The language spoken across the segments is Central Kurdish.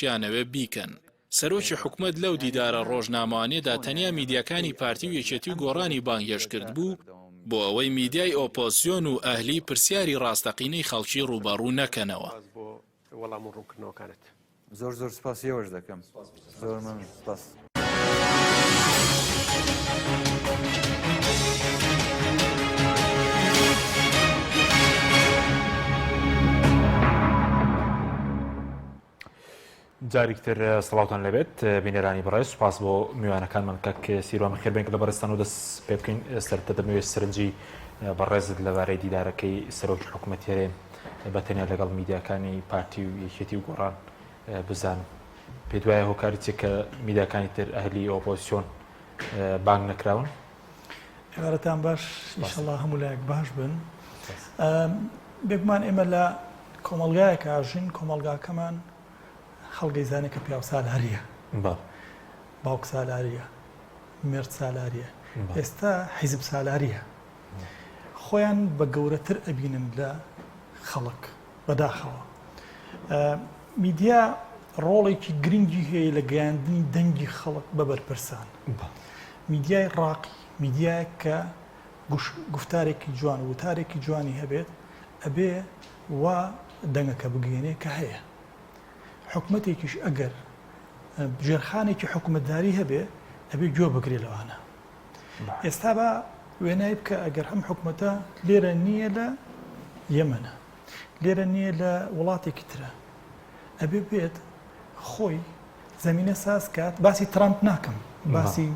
خەڵکیشیانەوێ بیکەن. سەرۆکی حکومت لەو دیدارە ڕۆژنامەوانێدا تەنیا میدیاکانی پارتی و یەکێتی و گۆڕانی بانگێش کرد بوو بۆ ئەوەی میدیای ئۆپۆزیۆن و ئەهلی پرسیاری ڕاستەقینەی خەڵکی ڕووبەڕوو نەکەنەوە. زۆر زۆر سپاسی ئێوەش دەکەم. زۆر مەمنون. سپاس. جارێکتر سڵاوتان لەبێت بینەرانی بەڕێز، سوپاس بۆ میوانەکانمان کەک سیروان خێربێن کە لە بەڕێستان و دەست پێ بکەین. سەرەتا دەمەوێت سەرنجی بەڕێزت لەبارەی دیدارەکەی سەرۆکی حکوومەت هێرێ بەتەنیا لەگەڵ میدیاکانی پارتی و یەکێتی و گۆڕان بزان. پێ دوایە هۆکاری چێک کە میدیاکانی تر ئەهلی ئۆپۆزیسیۆن بانگ نەکراون؟ ئێوارەتان باش، ئینشەڵڵا هەموو لایەک باش بن. بێگومان ئێمە لە کۆمەڵگایەک ئاژین، کۆمەڵگاکەمان خەڵگەی زانێ کە پیاو سالاریە، باوک سالاریە، مرد سالاریە، ئێستا حیزب سالاریە. خۆیان بە گەورەتر ئەبینن لە خەڵک بەداخەوە. میدیا ڕۆڵێکی گرنگی هەیە لە گەیاندنی دەنگی خەڵک بە بەرپرسان. میدیای ڕاقی، میدیایە کە گفتارێکی جوان و وتارێکی جوانی هەبێت ئەبێ وا دەنگەکە بگەێنێ کە هەیە. حکومەتێکیش ئەگەر ژێرخانێکی حکومەتداری هەبێ ئەبێ گوێ بگرێ لەوانە. ئێستا بە وێنای بکە ئەگەر هەم حکومەتە لێرە نییە لە یەمەنە، لێرە نییە لە وڵاتێکی ترە، ئەبێ بێت خۆی زەمینە ساز کات. باسی ترامپ ناکەم، باسی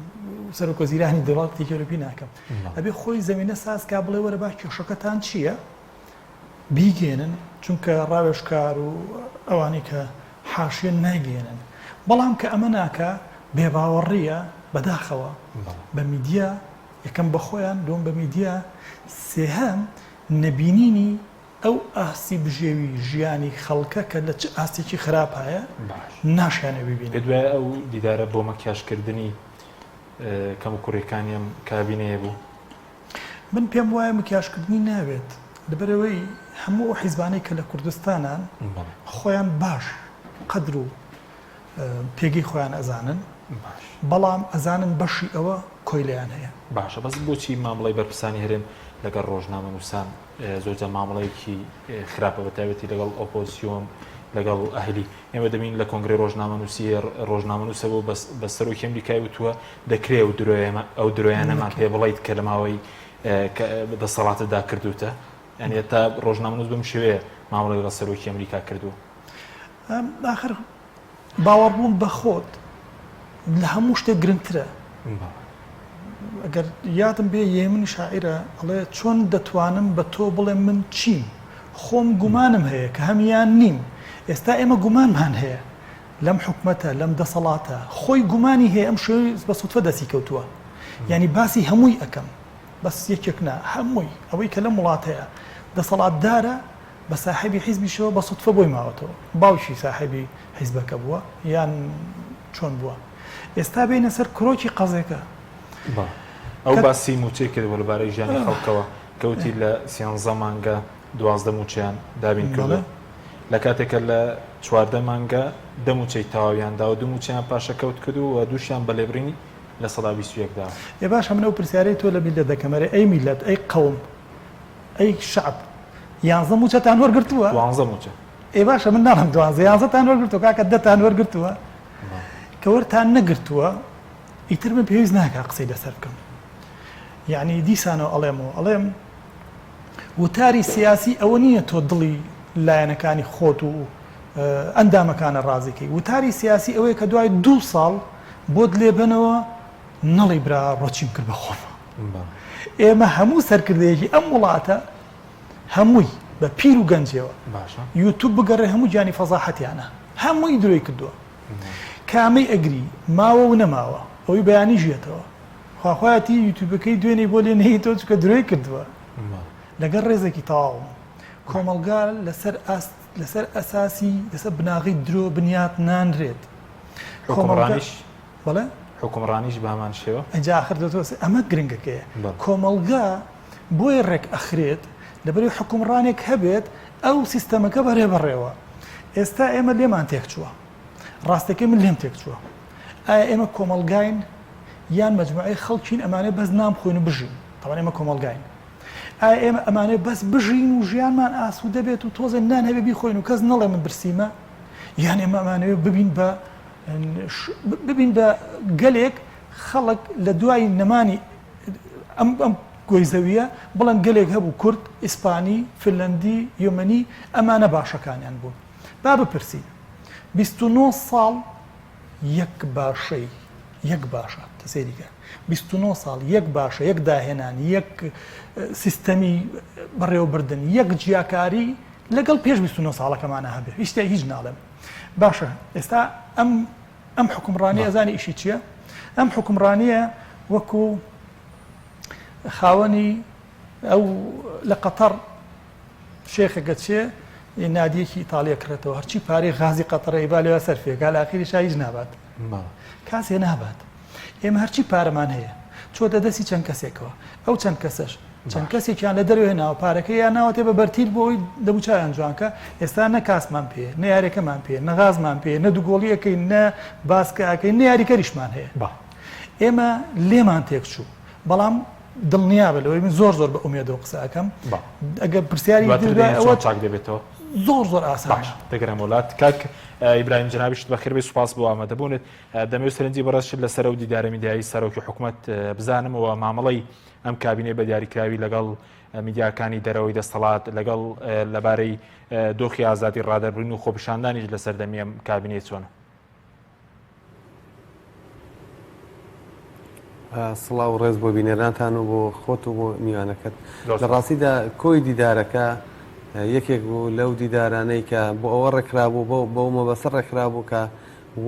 سەرۆکوەزیرانی دەوڵەتی یۆرۆپی ناکەم. ئەبێ خۆی زەمینە ساز کا بڵێ وەرە با کێشەکەتان چییە بیگێنن، چونکە ڕاوێژکار و ئەوانەی کە حاشیە ناگێنن. بەڵام کە ئەمە ناکە بێباوەڕیە بەداخەوە بە میدیا، یەکەم بە خۆیان، دوم بە میدیا، سێهەم نەبینینی ئەو ئاسی بژێوی ژیانی خەڵکە کە لە چ ئاستێکی خراپ هەیە ناشیانە ببینێت. دوای ئەو دیدارە بۆ مەکیاشکردنی کەم و کوڕەکانیم کابینەیە بوو. من پێم وایە مکیاشکردنی ناوێت، لەبەرەوەی هەموو حیزبانەی کە لە کوردستانان خۆیان باش قەدر و پێگەی خۆیان ئەزانن، بەڵام ئەزانن بەشی ئەوە کۆیلیان هەیە. باشە، بەس بۆچی مامەڵی بەرپرسانی هەرێم لەگەڵ ڕۆژنامە نووسان زۆرجە مامەڵەیەکی خراپە بەتایبەتی لەگەڵ ئۆپۆزیسیۆن لەگەڵ ئەهلی؟ ئێمە دەبین لە کۆنگرەی ڕۆژنامە نووسی ڕۆژنامە نووسە بۆ بە سەرۆکی ئەمریکای وتووە دەکرێت ئەو درۆیانەمان پێ بڵیت کە لە ماوەی دەسەڵاتەدا کردوتە. یعنی تا ڕۆژنامە نووس بم شوەیە مامەڵەی لەگەڵ سەرۆکی ئەمریکا کردووە. ئاخر باوەڕبوون بە خۆت لە هەموو شتێک گرنگترە. ئەگەر یادم بێ یێمنی شاعیرە ئەڵێ چۆن دەتوانم بە تۆ بڵێ من چیم، خۆم گومانم هەیە کە هەمیان نیم. ئێستا ئێمە گومانمان هەیە لەم حکومەتە، لەم دەسەڵاتە، خۆی گومانی هەیە ئەم شوێ بە سوتفە دەستی کەوتووە. یعنی باسی هەمووی ئەەکەم، بەس یەکێک نا، هەمووی ئەوەی کە لەم وڵات هەیە دەسەڵاتدارە بە ساحێبی حیزبیشەوە بە سوتفە بۆی ماوەتەوە، باوشی ساحێبی حیزبەکە بووە یان چۆن بووە. ئێستا بینە سەر کرۆکی قەزێکە. ئەو باسی موچەی کردەوە لەبارەی ژیانی خەڵکەوە کەوتی لە 13 مانگە 12 موچیان دابین کردو، لە کاتێکە لە 14 مانگە 10 موچەی تەواویاندا و 2 موچیان پاشەکەوت کردو و دووشیان بە لێبرینی لە سەدا 21دا. ێ باش هەمنە و پرسیارەی تۆ لە میلەت دەکەمەرە، ئەی میلەت، ئەی قەوم، ئەی شعب، 11 موچەتان وەرگرتووە؟ 12 موچە. ئێ باشە من ناڵم 12، 11تان وەرگرتووە، کاکە 10تان وەرگرتووە. کە وەرتان نەگرتووە ئیتر من پێویست ناکە قسەی لەسەر بکەم. یعنی دیسانەوە ئەڵێم وتاری سیاسی ئەوە نییە تۆ دڵی لایەنەکانی خۆت و ئەندامەکانە ڕازیکەی. وتاری سیاسی ئەوەیە کە دوای 2 ساڵ بۆت لێبنەوە نەڵی برا ڕۆچیم کرد بە خۆم. ئێمە هەموو سەرکردەیەکی ئەم وڵاتە هەمووی بە پیر و گەنجەوە یوتیوب بگەڕێ هەموو جانی فەزاحەتیانە، هەمووی درۆی کردووە. کامەی ئەگری ماوە و نەماوە ئەوەی بەیانی ژێتەوە، خواخوایەتی یوتیوبەکەی دوێنێ بۆ لێ نەهێتەوە چکە درۆی کردووە. لەگەڵ ڕێزێکی تەواو کۆمەڵگا لەسەر ئەساسی لەسەر بناغی درۆ بنیات نانرێت. حکومڕانیش بەڵێ حکومڕانیش بەمان شێوە ئەجا آخر دەتوەسێ ئەمە گرنگەکەیە. کۆمەڵگا بۆی ڕێک ئەخرێت لەبەرەوەی حکومڕانێک هەبێت ئەو سیستەمەکە بەڕێوە. ئێستا ئێمە لێمان تێک چووە، ڕاستەکەی من لێم تێک چووە ئایا ئێمە کۆمەڵگاین یان مەجموعەی خەڵکین ئەمانەی بەس نام خۆین و بژین تەوان ئێمە کۆمەڵگاین ئایا ئێمە ئەمانەی بەس بژین و ژیانمان ئاسوودە بێت و تۆزە نان هەبێ بیخۆین و کەس نەڵێ من برسیمە یان ئێمە ئەمانەوێ ببین بە گەلێک خەڵک لە دوای نەمانی ئەم گۆیزەویە بڵێن گەلێک هەبوو کورد ئیسپانی فنلەندی یۆمەنی ئەمانە باشەکانیان بوون با بپرسین 29 ساڵ یەک باشەی یەک باشە تەسەیریکە 29 ساڵ یەک باشە یەک داهێنان یەک سیستەمی بەڕێوەبردن یەک جیاکاری لەگەڵ پێش 29 ساڵەکەمانە هەبێ هیچ ناڵێم باشە ئێستا ئەم حکومڕانی ئەزانی ئیشی چییە؟ ئەم حکومڕانیە وەکو خاوەنی ئەو لە قەتەر شێخەکە چێ نادیەکی ئیتاڵیا کڕێتەوە هەرچی پارەی غازی قەتەڕی با لێوە سەرفێکا لە ئاخیری هیچ نابات کاسێ نابات ئێمە هەرچی پارەمان هەیە چۆتە دەستی چەند کەسێکەوە ئەو چەند کەسەش چەند کەسێکیان لە دەروێ ناوە پارەکە یان ناوەتێ بە بەرتیل بۆی دەبووچیان جوانکە ئێستا نە کاسمان پێ نە یاریەکەمان پێ نە غازمان پێ نە دووگۆڵیەکەی نە باسکەکەی نە یاریکەریشمان هەیە ئێمە لێمان تێک چوو بەڵام دڵنیا بە لەوەی من زۆر بە ئومێدەوە قسە ئەەکەم ئەگەر پرسیاری ئەوە چاک دەبێتەوە زۆر ئاسان دەگەرم وڵات کاک ئیبراهیم جنابیشت بەخێر بێ سوپاس بۆ ئامادەبوونت دەمەوێت سەرنجی بەڕەشت لەسەر و دیدارە میدیایی سەرۆکی حکوومەت بزانمەوە مامەڵەی ئەم کابینەی بە دیاریکراوی لەگەڵ میدیاکانی دەرەوەی دەسەڵات لەگەڵ لەبارەی دۆخی ئازادی ڕادەربڕین و خۆپیشاندانیش لەسەر دەمی ئەم کابینەی چۆنە؟ سڵاو و ڕێز بۆ بینەرانتان و بۆ خۆت و بۆ میوانەکەت لە ڕاستیدا کۆی دیدارەکە یەکێک بوو لەو دیدارانەی کە بۆ ئەوە ڕێکرابوو بۆ مەبەسەر ڕێکرابوو کە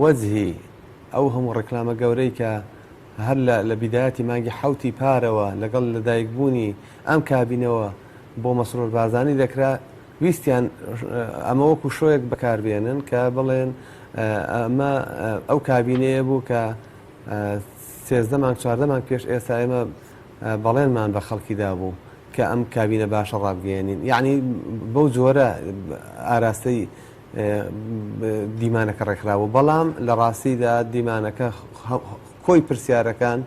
وەجهی ئەو هەموو ڕێکلامە گەورەی کە هەر لە بیدایەتی مانگی حوتی پارەوە لەگەڵ لەدایکبوونی ئەم کابینەوە بۆ مەسرور بازانی دەکرا ویستیان ئەمە وەکو شۆیەک بەکاربێنن کە بڵێن ئەمە ئەو کابینەیە بوو کە 13 مانگ 14 مانگ پێش ئێستا ئێمە بەڵێنمان بە خەڵکیدا بوو کە ئەم کابینە باشە ڕابگەێنین یعنی بەو جۆرە ئاراستەی دیمانەکە ڕێکراوە بەڵام لە ڕاستیدا دیمانەکە کۆی پرسیارەکان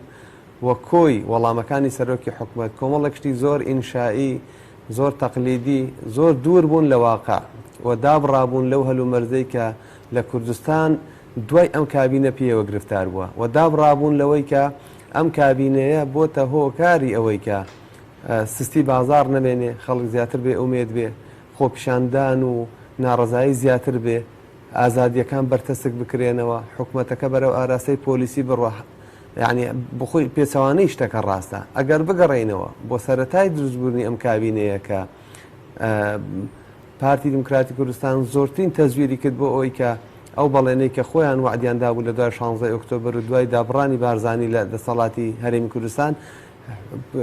وە کۆی وەڵامەکانی سەرۆکی حکوومەت کۆمەڵێکشتی زۆر ئینشایی زۆر تەقلیدی زۆر دوور بوون لە واقع و دابڕابوون لەو هەلومەرزەی کە لە کوردستان دوای ئەم کابینە پێوە گرفتار بووە و دابڕابوون لەوەی کە ئەم کابینەیە بۆتە هۆکاری ئەوەی کە سستی بازار نەبێنێ خەڵک زیاتر بێ ئومێد بێ خۆپیشاندان و ناڕزایی زیاتر بێ ئازادیەکان بەرتەسک بکرێنەوە حکوومەتەکە بەرەو ئاراستەی پۆلیسی بڕوە یعنی بخۆی پێچەوانەی شتەکە ڕاستە ئەگەر بگەڕێنەوە بۆ سەرەتای دروستبوونی ئەم کابینەیە کە پارتی دموکراتی کوردستان زۆرترین تەزویری کرد بۆ ئەوەی کە ئەو بەڵێنەی کە خۆیان وعدیاندا بوو لە دوای 16 ئۆکتۆبر و دوای دابڕانی بارزانی لە دەسەڵاتی هەرێمی کوردستان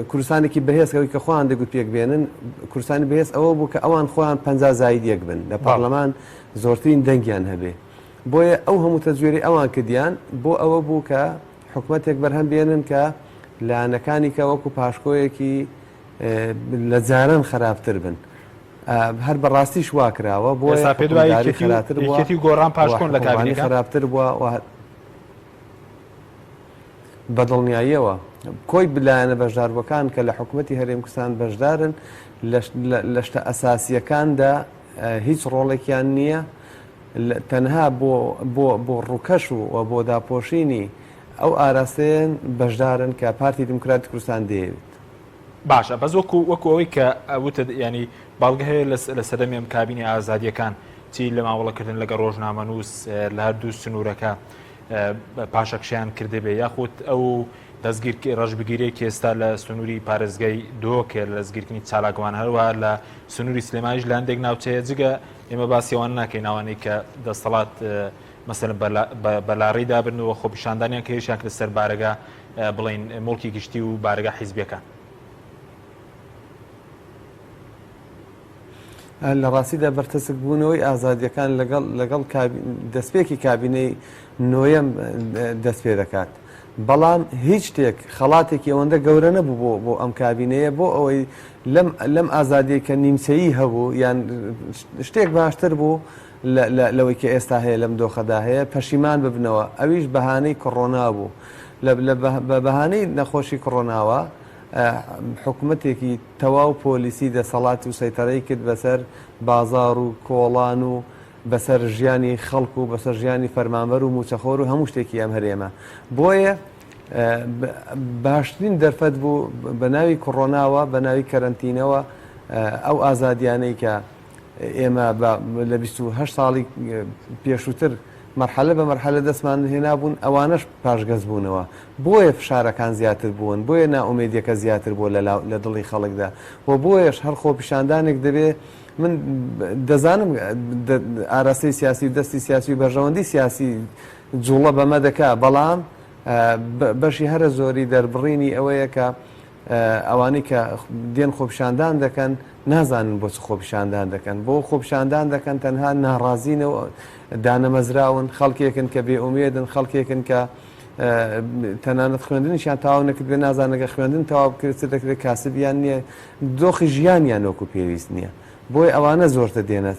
کوردستانێکی بەهێزەوەی کە خۆیان دەگوت پێک بێنن کوردستانی بەهێز ئەوە بوو کە ئەوان خۆیان 50 زاید یەک بن لە پارلەمان زۆرترین دەنگیان هەبێ بۆیە ئەو هەموو تەزویری ئەوان کردیان بۆ ئەوە بوو کە حکوومەتێک بەرهەم بێنن کە لایەنەکانی کە وەکو پاشکۆیەکی لە جاران خراپتر بن هەر بەڕاستیش وا کراوە بۆ یەکێتی گۆڕان پاشکۆن لە کابینەکە خراپتر بووە بەدڵنیاییەوە کۆی بلایەنە بەشداربووەکان کە لە حکوومەتی هەرێمی کوردستان بەشدارن لە شتە ئەساسیەکاندا هیچ ڕۆڵێکیان نییە تەنها بۆ ڕووکەش و بۆ داپۆشینی ئەو ئاراستەیەن بەشدارن کە پارتی دموکراتی کوردستان دەیەوێت باشە بەس وەکو ئەوەی کە ئەوتە ینی باڵگە هەیە لە سەردەمی ئەم کابینی ئازادیەکان چی لە ماوەڵەکردن لەگە ڕۆژنامەنووس لە هەردوو سنوورەکە پاشەکشیان کردبێ یاخود ئەو دەستگیر ڕەشبگیرێکی ئێستا لە سنووری پارێزگای دۆکێ لە دەستگیرکردنی چالاکوان هەروە لە سنووری سلێمانیش لە هەندێک ناوچەیە جگە ئێمە باسیەوان ناکەین ئەوانەی کە دەسەڵات مەسەلەن بەلاڕی دابرنەوە خۆپیشاندانیان کە هێشیان کرد سەر بارەگا بڵین مڵکی گشتی و بارەگا حیزبیەکان لە ڕاستیدا بەرتەسک بوونەوەی ئازادیەکان لەگەڵ دەستپێکی کابینەی نۆیەم دەست پێ دەکات بەڵام هیچ شتێک خەڵاتێکی ئەوەندە گەورە نەبوو بۆ ئەم کابینەیە بۆ ئەوەی لەم ئازادیە کە نیمچەیی هەبوو یان شتێک باشتر بوو لەوەی کە ئێستا هەیە لەم دۆخەدا هەیە پەشیمان ببنەوە ئەویش بەهانەی کۆڕۆنا بوو بە بەهانەی نەخۆشی کۆڕۆناوە حکوومەتێکی تەواو پۆلیسی دەسەڵات و سەیطرەی کرد بەسەر بازار و کۆڵان و بەسەر ژیانی خەڵک و بەسەر ژیانی فەرمانبەر و موچەخۆر و هەموو شتێکی ئەم هەرێمە بۆیە باشترین دەرفەت بوو بە ناوی کۆڕۆناوە بە ناوی کەرەنتینەوە ئەو ئازادیانەی کە ئێمە لە 28 ساڵی پێشووتر مەرحەلە بە مەرحەلە دەستمان هێنا بوون ئەوانەش پاشگەز بوونەوە بۆیە فشارەکان زیاتر بوون بۆیە ناومێدیەکە زیاتر بووە لە دڵی خەڵکدا و بۆیەش هەر خۆپیشاندانێک دەبێ من دەزانم ئاراستەی سیاسی و دەستی سیاسی و بەرژەوەندی سیاسی جوڵە بەمە دەکا بەڵام بەشی هەرە زۆری دەربڕینی ئەوەیە کە ئەوانەی کە دێن خۆپیشاندان دەکەن نازانن بۆ چ خۆپیشاندان دەکەن بۆ خۆپیشاندان دەکەن تەنها ناڕازینەوە دانەمەزراون خەڵکێکن کە بێئومێدن خەڵکێکن کە تەنانەت خوێندنیشیان تاوا نەکرد بێ نازانەکە خوێندن تەواو بکرێت دەکرێت کاسبیان نییە دۆخی ژیانیان وەکو پێویست نییە بۆی ئەوانە زۆرتە دێنە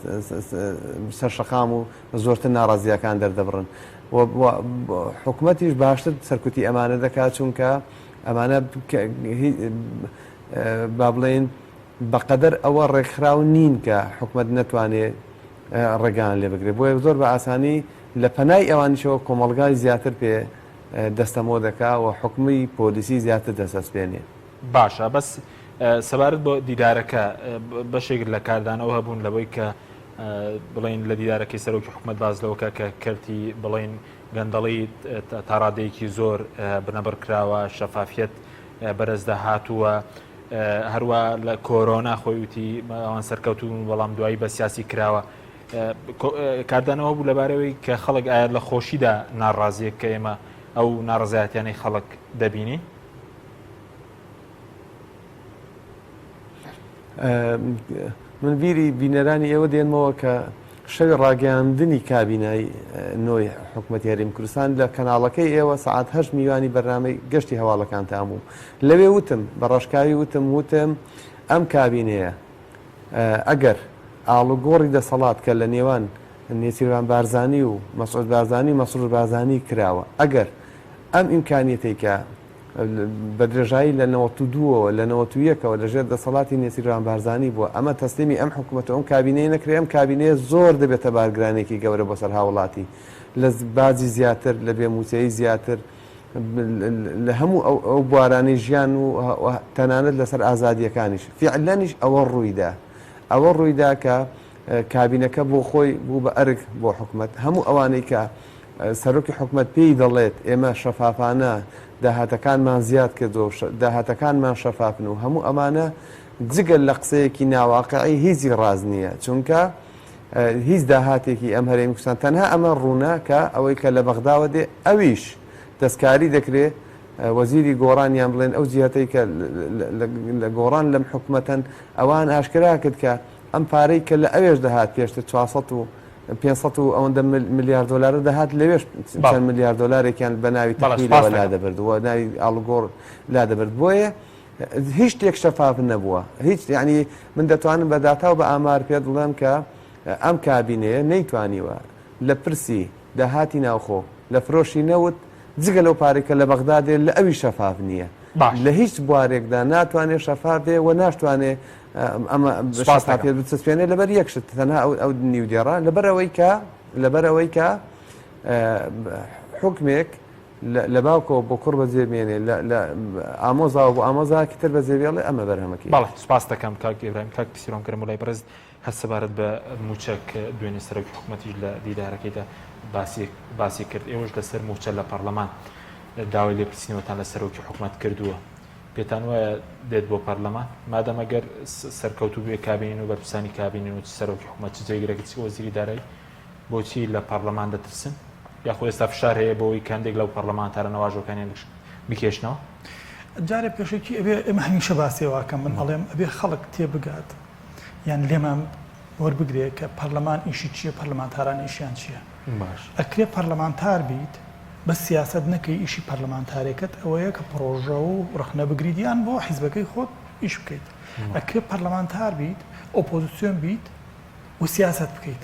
سەرشەقام و زۆرتر ناڕازیەکان دەردەبڕن حکوومەتیش باشتر سەرکوتی ئەمانە دەکات چونکە ئەمانە با بڵێن بەقەدەر ئەوە ڕێکخراو نین کە حکوومەت نەتوانێت ڕێگان لێ بگرێت بۆیە زۆر بە ئاسانی لە پەنای ئەوانیشەوە کۆمەڵگای زیاتر پێ دەستەمۆ دەکا و حکومی پۆلیسی زیاتر دەسەسپێنێ باشە بەس سەبارەت بۆ دیدارەکە بەشێک لە کاردانەوە هەبوون لەوەی کە بڵین لە دیدارەکەی سەرۆکی حکوومەت بازلەوەکە کە کردی بڵین گەندەڵی تاڕادەیەکی زۆر بنەبەر کراوە شەفافیت بەرزدا هاتووە هەروە لە کۆرۆنا خۆی وتی ئەوان سەرکەوتون بەڵام دوایی بە سیاسی کراوە کاردانەوە بوو لەبارەوەی کە خەڵک ئایا لە خۆشیدا ناڕازیە کە ئێمە ئەو ناڕزایەتیانەی خەڵک دەبینی من بیری بینەرانی ئێوە دێنمەوە کە شەوی ڕاگەیاندنی کابینای نۆی حکوومەتی هەرێمی کوردستان لە کەناڵەکەی ئێوە سەعات 8 میوانی بەرنامەی گەشتی هەواڵەکان تاموو لەوێ وتم بە ڕەشکاوی وتم ئەم کابینەیە ئەگەر ئاڵوگۆڕی دەسەڵات کە لە نێوان نێچیروان بارزانی و مەسعود بارزانی مەسرور بارزانی کراوە ئەگەر ئەم ئیمکانیەتی کە بە درێژایی لە 92ەوە لە 91ەوە لەژێر دەسەڵاتی نێچیروان بارزانی بووە ئەمە تەسلیمی ئەم حکوومەتە ئەم کابینەی نەکرێ ئەم کابینەیە زۆر دەبێتە بارگرانێکی گەورە بۆ سەر هاوڵاتی لە بازی زیاتر لە بێموچەیی زیاتر لە هەموو ئەو بوارانی ژیان و تەنانەت لەسەر ئازادیەکانیش فیعلەنیش ئەوە ڕوویدا کە کابینەکە بۆ خۆی بوو بە ئەرک بۆ حکوومەت هەموو ئەوانەی کە سەرۆکی حکوومەت پێی دەڵێت ئێمە شەفافانە داهاتەکانمان زیاد کردو داهاتەکانمان شەفافن و هەموو ئەمانە جگەل لە قسەیەکی ناواقعی هیچی ڕاز نییە چونکە هیچ داهاتێکی ئەم هەرێمی کوردستان تەنها ئەمە ڕوونا کە ئەوەی کە لە بەغداوە دێ ئەویش دەستکاری دەکرێت وەزیری گۆڕانیان بڵێن ئەو جیهەتەی کە لە گۆڕان لەم حکوومەتەن ئەوان ئاشکرا کرد کە ئەم پارەی کە لە ئەوێش دەهات پێشتر 400 و 500 و ئەوەندە ملیار دلار دەهات لەوێش چەند ملیار دلارێکیان بە ناوی تەحویلەوە لا دەبردووە ناوی ئاڵوگۆڕ لا دەبرد بۆیە هیچ شتێک شەفاف نەبووە هیچ یعنی من دەتوانم بە داتا و بە ئامار پێ دڵێم کە ئەم کابینەیە نەیتوانیوە لە پرسی داهاتی ناوخۆ لە فرۆشی نەوت جگە لەو پارێکە لە بەغدا دێ لە ئەوی شەفاف نییە لە هیچ بوارێکدا ناتوانێت شەفاف بێ و ناشتوانێت ئەمە شەفافیت بچەسپێنێ لەبەر یەکشت تەنها ئەو نیودێڕا لەبەرەوەی کە حکمێک لە باوکەوە بۆ کوڕ بەجێبێنێ لە ئامۆزاوە بۆ ئامۆزاکی تر بەجێبێڵێ ئەمە بەرهەمەکی بەڵێ سوپاس دەکەم کاک ئیبراهیم کاک پسیرۆم کەرم وڵای بەرز هەسەبارەت بە موچەک دوێنێ سەرۆکی حکوومەتیش لە دیدارەکەیدا باسی کرد ئێوەش لەسەر موچە لە پەرلەمان داوای لێپرسینەوەتان لە سەرۆکی حکوومەت کردووە پێتان وایە دێت بۆ پەرلەمان مادەمەگەر سەرکەوتوو بێ کابینین و بەرپرسانی کابینین و سەرۆکی حکوومەت چ جێگرێکی وەزیری دارایی بۆچی لە پەرلەمان دەترسن یاخۆ ئێستا فشار هەیە بۆەوەی کەندێک لەو پەرلەمانتارە نەواژەکانیان بکێشنەوە جارێ پێشێکی ئەبێ ئێمە هەمیشە باسیێواکەم من ئەڵێم ئەبێ خەڵک تێبگات یان لێمان وەربگرێ کە پەرلەمان ئیشی چییە پەرلەمانتاران ئیشیان چییە ئەکرێ پەرلەمانتار بیت بە سیاست نەکەی ئیشی پەرلەمانتارێکت ئەوەیە کە پرۆژە و ڕخنە بگریدیان بۆ حیزبەکەی خۆت ئیش بکەیت ئەکرێ پەرلەمانتار بیت ئۆپۆزیسیۆن بیت و سیاست بکەیت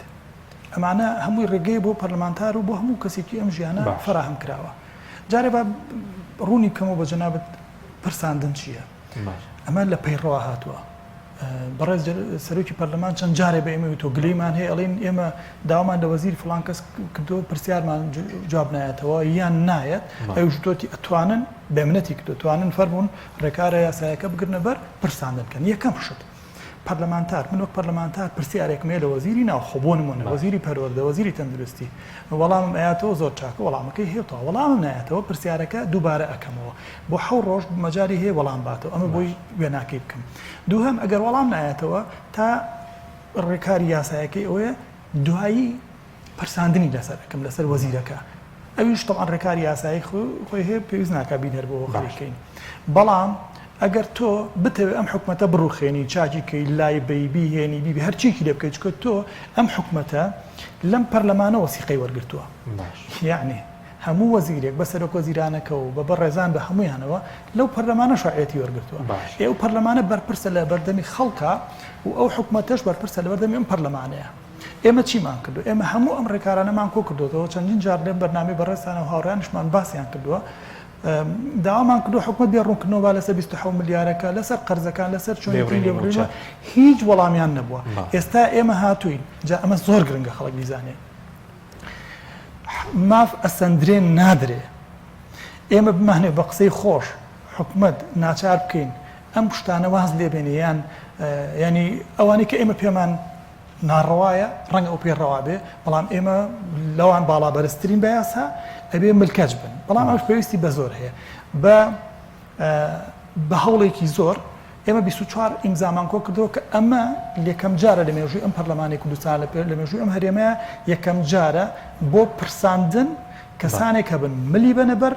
ئەمانە هەمووی ڕێگەی بۆ پەرلەمانتار و بۆ هەموو کەسێکی ئەم ژیانە فراهم کراوە. جارێ بە ڕوونی بکەمەوە بە جەنابەت پرساندن چییە؟ ئەمە لە پەیڕەوە هاتووە. بەڕێز سەرۆکی پەرلەمان چەند جارێ بە ئێمە تۆ گلەیمان هەیە ئەڵێن ئێمە داوامان لە وەزیری فڵان کەس کردو پرسیارمان جواب نایەتەوە یان نایەت ئەوژتۆتی ئەتوانن بێمنەتی کردو توانن فەرمونون ڕێکارە یاسایەکە بگرنە بەر پرساندنکەن. یەکەم شت پەرلەمانتار من وەک پەرلەمانتار پرسیارێکمێ لە وەزیری ناوخۆ بۆ نمونە وەزیری پەروەردە وەزیری تەندروستی وەڵامم ئاياتەوە زۆر چاکە وەڵامەکەی هێتەوە وەڵامم نایەتەوە پرسیارەکە دووبارە ئەەکەمەوە بۆ 7 ڕۆژ مەجاری هەیە وەڵام باتەوە ئەمە بۆی وێناکەی بکەم. دووهەم ئەگەر وەڵام نایەتەوە تا ڕێکاری یاسایەکەی ئەوەیە دوایی پرساندنی لەسەر ئەەکەم لەسەر وەزیرەکە ئەویش تەمان ڕێکاری یاسایی خۆی هەیە پێویست ناکە بینەر بۆ خەریکەین. بەڵام ئەگەر تۆ بتەوێت ئەم حکومەتە بڕوخێنی چاکیکەی لای بەیبی هێنی بیبی هەرچیکی لێ بکەیت چکە تۆ ئەم حکومەتە لەم پەرلەمانە وەسیقەی وەرگرتووە. یعنی هەموو وەزیرێک بە سەرۆک وەزیرانەکە و بە بەڕێزان بە هەمویانەوە لەو پەرلەمانە شایەتی وەرگرتووە. ئێوە پەرلەمانە بەرپرسە لە بەردەمی خەڵکە و ئەو حکومەتەش بەرپرسە لە بەردەمی ئەم پەرلەمانەیە. ئێمە چیمان کردو؟ ئێمە هەموو ئەم ڕێکارانەمان کۆ کردوەوە چەندین جار لێم بەرنامەی بەڕێزانە و هاوڕیانشمان باسییان کردووە. داوامان کردو حکومت بێ ڕوونکردنەوە لەسەر 27 ملیارەکە لەسەر قەرزەکان لەسەر چۆن لێبڕینەوە هیچ وەڵامیان نەبووە. ئێستا ئێمە هاتوین جا ئەمە زۆر گرنگە خەڵک بیزانێ ماف ئەسەندرێن نادرێ ئێمە بمانێ بە قسەی خۆش حکومت ناچار بکەین ئەم شتانە واز لێبێنێ یان ینی ئەوانەی کە ئێمە پێمان ناڕەوایە ڕەنگە ئەو پێڕەوا بێ بەڵام ئێمە لەوان باڵا بەرزترین بە یاسا ئەبێ ملکەج بن بەڵام ئەوش پێویستی بە زۆر هەیە بە هەوڵێکی زۆر ئێمە 24 ئیمزامان کۆ کردەوە کە ئەمە یەکەم جارە لە مێژووی ئەم پەرلەمانی کوردستان لە مێژووی ئەم هەرێمەیە یەکەم جارە بۆ پرساندن کەسانێک هەبن ملی بەنەبەر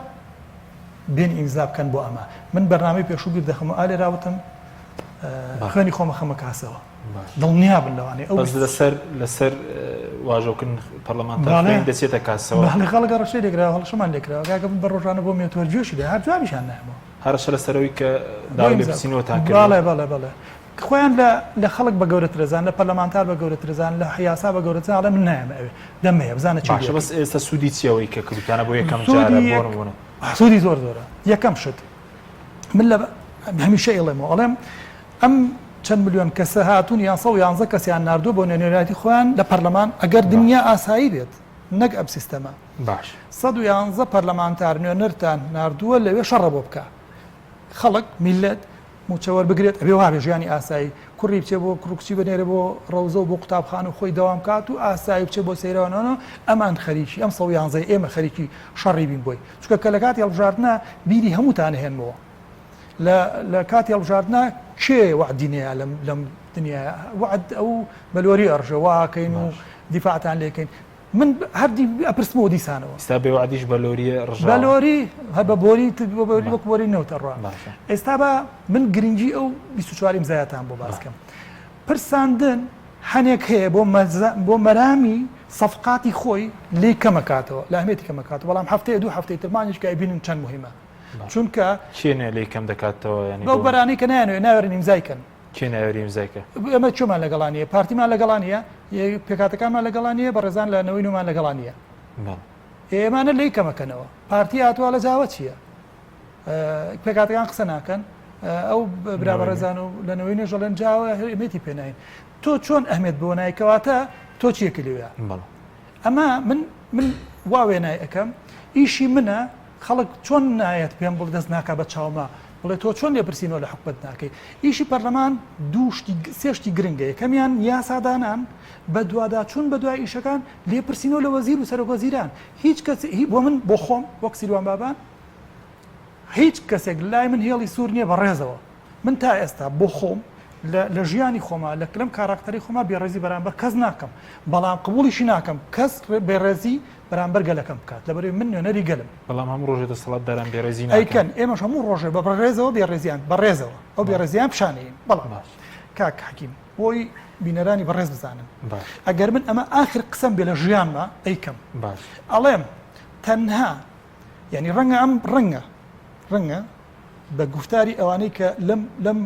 بێن ئیمزا بکەن بۆ ئەمە. من بەرنامەی پێشوو دەخەمە ئالێ راوتم خوێنی خۆمە خەمە کاسەوە دڵنیا بن لەوانێ ئەو لەسەر واژۆکردن پەرلەمانتار دەچێتە کاسەوە خەڵک ڕەشەی لێکراوە هەڵشەمان لێکراوە کاکە بن بە ڕۆژانە بۆ مێتۆر جوێشی لێ هەر جوابیشان نایەوە هەرشە لەسەرەوەی کە داوای لێ بچینەوەتان کرد. بەڵێ خۆیان لە خەڵک بە گەورەترێزان لە پەرلەمانتار بە گەورەترێزان لە یاسا بە گەورەترێزان ئەڵێ من نایەمە ئەوێ دەمەیە بزانە چی باشە. بەس ئێستا سوودی چیەوەی کە کردوتانە بۆ یەکەم جارە بۆنمونە سوودی زۆرە. یەکەم شت من لە هەمیشە ئێڵێمەوە ئەڵێم ئەم چەند ملیۆن کەسە هاتوون یان 111 کەسیان ناردووە بۆ نوێنەرایەتی خۆیان لە پەرلەمان ئەگەر دنیا ئاسایی بێت نەک ئەم سیستەمە باش 111 پەرلەمانتار نوێنەرتان ناردووە لەوێ شەڕە بۆ بکە خەڵک میلەت موچەوەەر بگرێت ئەبێ وابێ ژیانی ئاسایی کوڕی بچێ بۆ کوڕکچی بنێرە بۆ ڕەوزە و بۆ قوتابخان و خۆی داوام کات و ئاسایی بچێ بۆ سەیرەوەنەوە ئەمان خەریکی ئەم 111 ئێمە خەریکی شەڕی بین بۆی چکە کە لە کاتی هەڵبژاردنە بیری هەمووتان هێنمەوە لە کاتی هەڵبژاردنە کێ وعدینەیە لەم دنیاە وعد ئەو بەلۆری ئەڕژە واکەین و دیفاعتان لێکەین من هەردی ئەپرسمەوە دیسانەوە ئێستا بێوعدیش بەلۆریە ڕژە بەلۆری هە بە بۆری نەوتە ڕوا ئێستا بە من گرنگی ئەو 24 ئیمزایەتان بۆ باسکەم پرساندن هەنێک هەیە بۆ مەرامی سەفقاتی خۆی لێ کەمەکاتەوە لە ئەهمێتی کەمەکاتەوە بەڵام هەفتەیە دوو هەفتەی ترمانیش کە ئەبینن چەند مهمە چونکە چێنێ لێ کەم دەکاتەوە ینی بەو بەرانەی کە نایەنەوە ناوێرن ئیمزایکەن چێ ناوێری ئیمزایکە ئەمە چۆمان لەگەڵانیە پارتیمان لەگەڵانیە پێکاتەکانمان لەگەڵانیە بەڕێزان لە نەوەی نومان لەگەڵانیە ئێمانە لی کەمەکەنەوە پارتی هاتووە لە جاوە چییە پێکاتەکان قسە ناکەن ئەو برا بەڕێزان و لە نەوەی نێژەڵێن جاوە ئەمێتی پێناین تۆ چۆن ئەهمێت بۆ نایکەواتە تۆ چیەکە لێوە ئەمە من وا وێنای ئەەکەم ئیشی منە خەڵک چۆن نایەت پێم بڵ دەست ناکە بە چاومە بڵێ تۆ چۆن لێپرسینەوە لە حکومەت ناکەی ئیشی پەرلەمان سێشتی گرنگە یەکەمیان یاسادانان بە دوادا چون بە دوای ئیشەکان لێپرسینەوە لە وەزیر و سەرۆکوەزیران هیچ کەس بۆ من بۆ خۆم وەک سیروان بابان هیچ کەسێک لای من هێڵی سوور نییە بەڕێزەوە من تا ئێستا بۆ خۆم لە ژیانی خۆما لە کلم کاراکتەری خۆما بێڕێزی بەرامبەر کەس ناکەم بەڵام قبوڵیشی ناکەم کەس بێڕێزی بەرامبەر گەلەکەم بکات لەبەرەوەی من نوێنەری گەلم بەڵام هەموو ڕۆژێ دەسەڵات داران بێڕێزی ئەیکەن ئێمەش هەموو ڕۆژێ بە بەڕێزەوە بێڕێزیان بەڕێزەوە ئەو بێڕێزیان پیشانەیەین بەڵام کاک حەکیم بۆی بینەرانی بەڕێز بزانن ئەگەر من ئەمە ئاخر قسەم بێ لە ژیانمە ئەیکەم ئەڵێم تەنها یعنی ڕەنگە ئەم ڕەنگە بە گفتاری ئەوانەی کە لەم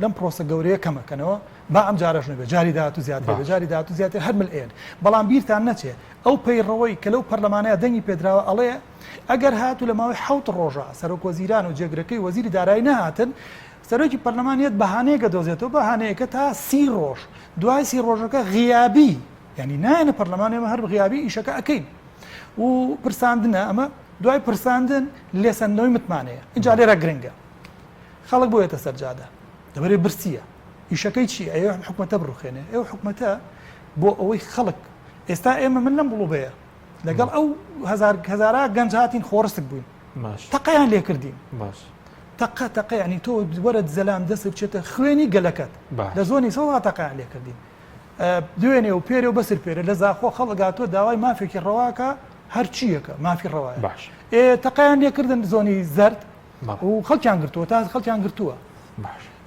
لەم پرۆسە گەورەیە کەمەکەنەوە با ئەم جارەش نەبێت جاری داهات و زیاتر بێت جاری داهات و زیاتر هەر ملئێن بەڵام بیرتان نەچێت ئەو پەیڕەوەی کە لەو پەرلەمانەیە دەنگی پێدراوە ئەڵێ ئەگەر هاتو لە ماوەی 7 ڕۆژە سەرۆک وەزیران و جێگرەکەی وەزیری دارایی نەهاتن سەرۆکی پەرلەمانیەت بەهانەیەکە دۆزێتەوە بەهانەیەکە تا 30 ڕۆژ دوای 30 ڕۆژەکە غیابی ینی نایەنە پەرلەمانێمە هەر غیابی ئیشەکە ئەەکەین و پرساندنە ئەمە دوای پرساندن لێسەندنەوەی متمانەیە اینجا لێرە گرنگە خەڵک بۆیەتە سەرجادە دەبەرێ برسیە ئیشەکەی چی ئەوە حکومەتە بڕوخێنێ ئەو حکومەتە بۆ ئەوەی خەڵک ئێستا ئێمە من لەم بڵوبەیە لەگەڵ ئەو هەزارە گەنج هاتین خۆڕستک بووین تەقەیان لێ کردین تەقە ینی تۆ وەرە زەلام دەست بچێتە خوێنی گەلەکەت لە زۆنی سەوا تەقەیان لێ کردین دوێنێ و پێرێ و بەسر پێرە لە زاخۆ خەڵگاتۆ داوای مافێکی ڕەواکە هەرچیەکە مافی ڕەوایە تەقەیان لێکردن زۆنی زەرد و خەڵکیان گرتووە تا خەڵکیان گرتووە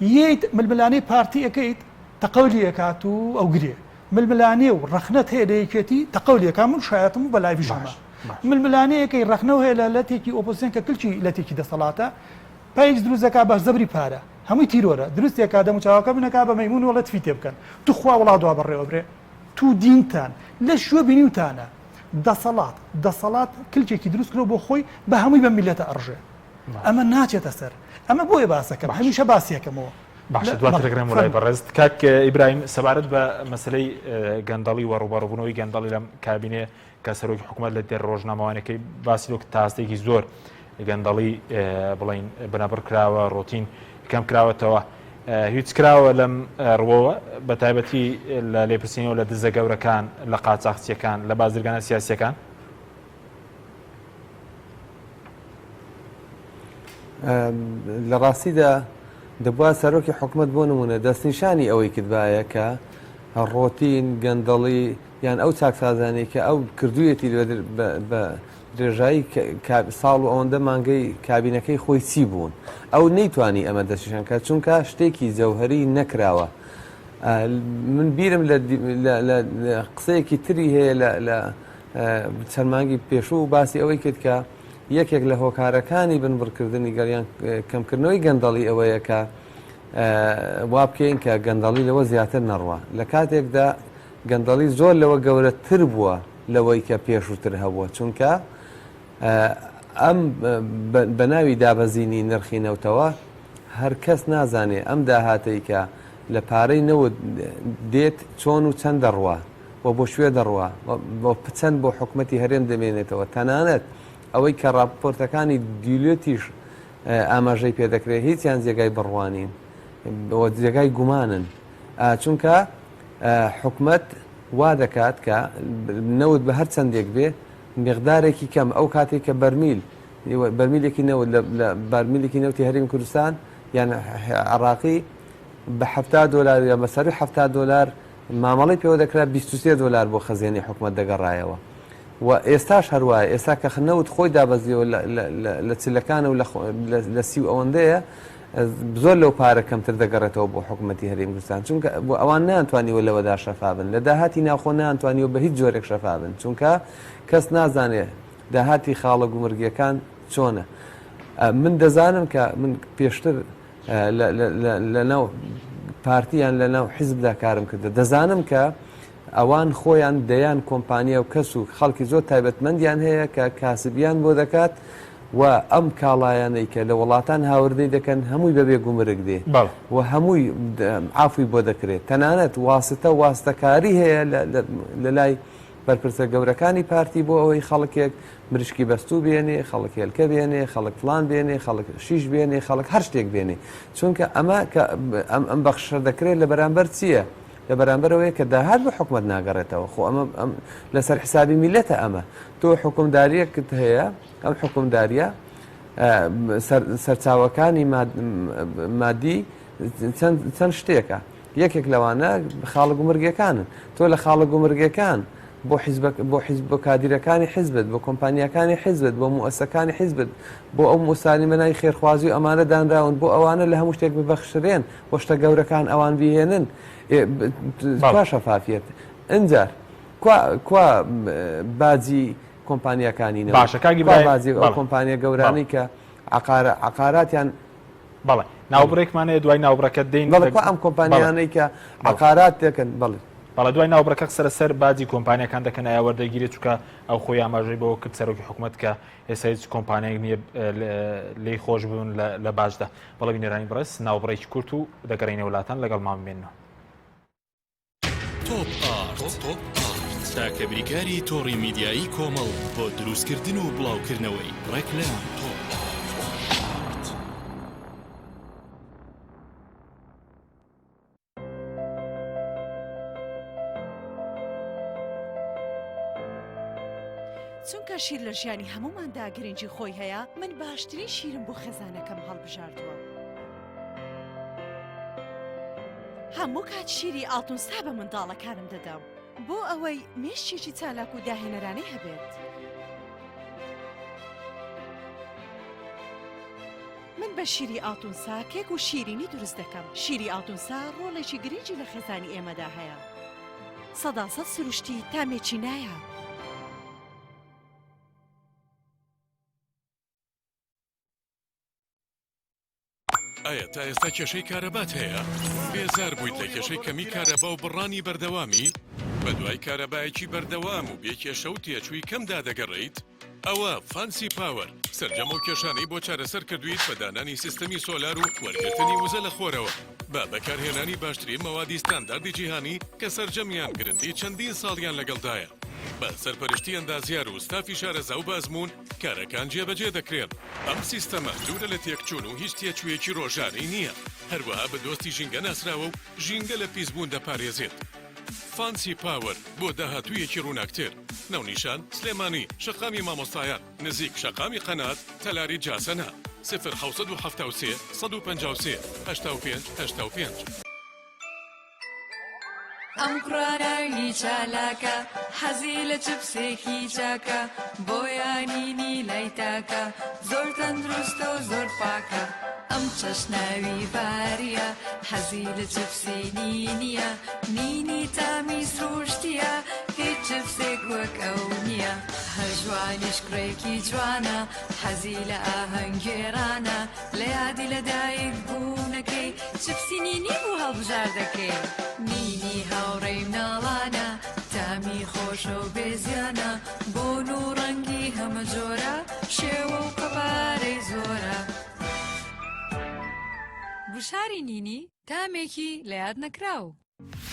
یەیت ململانەی پارتی ئەەکەیت تەقەولی ئەکات و ئەو گرێ ململانێ و ڕەخنەت هەیە لە یەکێتی تەقەولیەکە من شایەتم و بە لایڤژەمە ململانەیەکەی ڕەخنەوە هەیە لە لەتێکی ئۆپۆزیسیۆن کە کلچی لەتێکی دەسەڵاتە پایج دروستەکە باش زەبری پارە هەمووی تیرۆرە دروستێکا دەموچاوەکە بنەکە بە مەیمون وڵە تفی تێ بکەن تو خوا وڵات دوا بەڕێوە برێ تو دینتان لە شوێ بینیوتانە دەسەڵات کلچێکی دروست کرۆ بۆ خۆی بە هەمووی بە میلەتە ئەڕژێ ئەمە ناچێتە سەر ئەمە بۆیە باسەکەم هەمیشە باسیەکەمەوە باشە دواترگرم وڵای بەڕێست کاک ئیبراهیم سەبارەت بە مەسلەی گەندەڵی وەڕوبەڕبوونەوەی گەندەڵی لەم کابینێ کە سەرۆکی حکوومەت لە دێر ڕۆژنامەوانەکەی باسی لۆ تاستێکی زۆر گەندەڵی بڵین بنەبڕ کراوە ڕۆتین کەم کراوەتەوە هیچ کراوە لەم ڕوەوە بە تایبەتی لە لێپرسینەوە لە دزە گەورەکان لە قاچاقچیەکان لە بازرگانە سیاسیەکان لە ڕاستیدا دەبوا سەرۆکی حکومت بۆ نمونە دەستنیشانی ئەوەی کردبایە کە ڕۆتین گەندەڵی یان ئەو چاکسازانی کە ئەو کردوویەتی بە درێژایی ساڵ و ئەوەندە مانگەی کابینەکەی خۆی چی بوون ئەو نەیتوانی ئەمە دەستنیشان کە چونکە شتێکی جەوهەری نەکراوە من بیرم لە قسەیەکی تری هەیە لە چەند مانگی پێشوو باسی ئەوەی کرد کە یەکێک لە هۆکارەکانی بنبڕکردنی گەڵیان کەمکردنەوەی گەندەڵی ئەوەیە کە وا بکەین کە گەندەڵی لەوە زیاتر نەڕوە لە کاتێکدا گەندەڵی زۆر لەوە گەورەتر بووە لەوەی کە پێشووتر هەبووە چونکە ئەم بە ناوی دابەزینی نرخی نەوتەوە هەر کەس نازانێ ئەم داهاتەی کە لە پارەی نەوت دێت چۆن و چەند دەڕوە و بۆ شوێ دەڕوە بۆ چەند بۆ حکومەتی هەرێم دەمێنێتەوە تەنانەت ئەوەی کە ڕاپۆرتەکانی دیلێتیش ئاماژەی پێدەکرێت هیچیان جێگای بڕوانین جێگای گومانن چونکە حکومەت وا دەکات کە نەوت بە هەر چەندێک بێ مقدارێکی کەم ئەو کاتێک کە بەرمیلێکی نەوت لە بەرمیلێکی نەوتی هەرێمی کوردستان یان عراقی بە $70 یا بەسەری $70 مامەڵی پێوە دەکرات $23 بۆ خەزیێنی حکومەت دەگەڕایەوە و ئێستاش هەروایە ئێستا کە خنەوت خۆی دابەزیەوە لە چلەکانە و لە سی و ئەوەندەیە زۆر لەو پارە کەمتر دەگەڕێتەوە بۆ حکومەتی هەرێمی کوردستان چونکە بۆ ئەوان نانتوانیوە لەوەدا شەفابن لە داهاتی ناوخۆ نانتوانیوە بە هیچ جۆرێک شەفابن چونکە کەس نازانێ داهاتی خاڵە گومرگیەکان چۆنە من دەزانم کە من پێشتر لەناو پارتیان لەناو حیزبدا کارم کردە دەزانم کە ئەوان خۆیان دەیان کۆمپانیا و کەس و خەڵکی زۆر تایبەتمەندیان هەیە کە کاسبیان بۆ دەکات و ئەم کاڵایانەی کە لە وڵاتان هاوردەی دەکەن هەمووی بەبێ گومرگ دێ و هەمووی عافوی بۆ دەکرێت تەنانەت واستەکاری هەیە لە لای بەرپرسە گەورەکانی پارتی بۆ ئەوەی خەڵکێک مریشکی بەستوو بێنێ خەڵک هێلکە بێنێ خەڵک فلان بێنێ خەڵک شیش بێنێ خەڵک هەر شتێک بێنێ چونکە ئەمە کە ئەم بەخشە دەکرێت لە بەرامبەر چییە؟ لە بەرامبەرەوەی کە داهات بە حکومت ناگەڕێتەوە خۆ ئەمە لەسەر حسابی میلەتە ئەمە تۆ حکومداریەکت هەیە ئەم حکومداریە سەرچاوەکانی مادی چەند شتێکە یەکێک لەوانە خاڵە گومرگیەکانن تۆ لە خاڵە گومرگیەکان بۆ کادیرەکانی حیزبت بۆ کۆمپانیەکانی حیزبت بۆ موسەکانی حیزبت بۆ ئەو موسالیمەنای خێرخوازی و ئەمانە دانراون بۆ ئەوانە لە هەموو شتێک ببەخشرێن بۆ شتە گەورەکان ئەوان بهێنن کوا شەفافیت ئەنجار کوا باجی کۆمپانیەکانی باشە باجی ئەو کۆمپانیە گەورانی کە عقاراتیان بەڵێ ناوبڕێکمانەیە دوای ناوبڕەکەت دەین بەڵێ ئەم کۆمپانیانەی کە عقارات دەکەن بەڵێ دوای ناوبڕەکە سەرسەر باجی کۆمپانیەکان دەکەن ئایا وەردەگیرێت چووکە ئەو خۆی ئاماژەی بەوە کرد سەرۆکی حکوومەت کە ئێستا هیچ کۆمپانیایەک نییە لێی خۆش بوون لە باشدا. بەڵێ بینێرانی بڕست ناوبڕێکی کورت و دەگەڕینە وڵاتان لەگەڵ مامێنەوە. تۆپ ئارت تاکە بریکاری تۆڕی میدیایی کۆمەڵ بۆ دروستکردن و بڵاوکردنەوەی ڕێکلام تۆپ. چونکە شیر لە ژیانی هەموماندا گرنگی خۆی هەیە، من باشترین شیرم بۆ خێزانەکەم هەڵبژاردووە. هەموو کات شیری ئاڵتونسا بە منداڵەکانم دەدەم بۆ ئەوەی مێشتێکی چالاک و داهێنەرانەی هەبێت. من بە شیری ئاڵتونسا کێک و شیرینی دروست دەکەم. شیری ئاڵتونسا ڕۆڵێکی گرنگی لە خێزانی ئێمەدا هەیە. 100% سروشتی تامێکی نایە. ئایا تا ئێستا کێشەی کارەبات هەیە؟ بێزار بوویت لە کێشەی کەمی کارەبا و بڕانی بەردەوامی؟ بە دوای کارەبایەکی بەردەوام و بێکێشە و تێچووی کەمدا دەگەڕێیت؟ ئەوە فانسی پاوەر سەرجەم و کێشانەی بۆ چارەسەر کردویت بە دانانی سیستەمی سۆلار و وەرگرتنی وزە لە خۆرەوە بە بەکارهێنانی باشترین مەوادی ستانداردی جیهانی کە سەرجەمیان گرنتی چەندین ساڵیان لەگەڵدایە. بە سەرپەرشتی ئەندازیار و ستافی شارەزا و بازمون کارەکان جێبەجێ دەکرێن. ئەم سیستەمە دوورە لە تێکچوون و هیچ تێچوویەکی ڕۆژانەی نییە. هەروەها بە دۆستی ژینگە ناسراوە و ژینگە لە پیسبوون دەپارێزێت. فانسی پاوەر بۆ داهاتوویەکی ڕووناکتر. ناونیشان سلێمانی، شەقامی مامۆستایان، نزیک شەقامی قەنات، تەلاری جاسەنا. 0 773 153 85 85. ئەم قڕاناوی چالاکە حەزی لە چپسێکی چاکە بۆ یانینی لای تاکە زۆر تەندروستە و زۆر پاکە. ئەم چەشناوی باریە حەزی لە چپسی نینیە نینی تامی سروشتیە هیچ چپسێک وەک ئەو نییە. هەر جوانیش کوڕێکی جوانە حەزی لە ئاهەنگێرانە لە یادی لەدایک بوونەکەی چپسی نینی بوو هەڵبژار دەکەی. نینی هاوڕێی مناڵانە تامی خۆشە و بێزیانە بۆن و ڕەنگی هەمە جۆرە شێوە و قەبارەی زۆرە. گوشاری نینی تامێکی لە یاد نەکراو.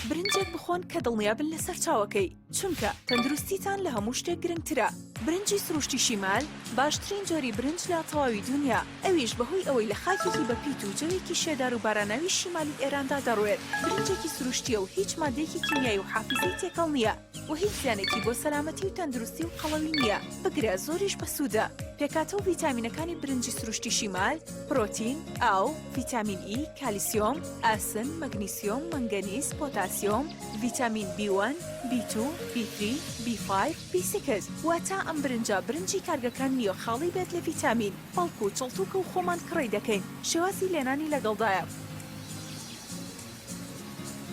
برنجێک بخۆن کە دڵنیابن لەسەر چاوەکەی چونکە تەندروستیتان لە هەموو شتێک گرنگترە. برنجی سروشتی شیمال باشترین جۆری برنج لە تەواوی دنیا، ئەویش بەهۆی ئەوەی لە خاکێکی بەپیت و جەوێکی شێدار و باراناوی شیمالی ئێراندا دەڕوێت. برنجێکی سروشتیە و هیچ مادەیەکی کیمیایی و حافزەی تێکەڵ نییە و هیچ زیانێکی بۆ سەلامەتی و تەندروستی و قەڵەوی نییە. بگرە زۆریش بەسوودە. پێکاتە و ڤیتامینەکانی برنجی سروشتی شیمال پرۆتین، ئاو، ڤیتامین ئی، کالیسیۆم، ئاسن، مەگنیسیۆم، مەنگەنیز، پۆتاسیۆم، ڤیتامین B1، B2، B3، B5، B6 واتە ئەم برنجە برنجی کارگەکان نییە خاڵی بێت لە ڤیتامین، بەڵکو و چڵتوکە و خۆمان کڕی دەکەین. شێوازی لێنانی لەگەڵدایە.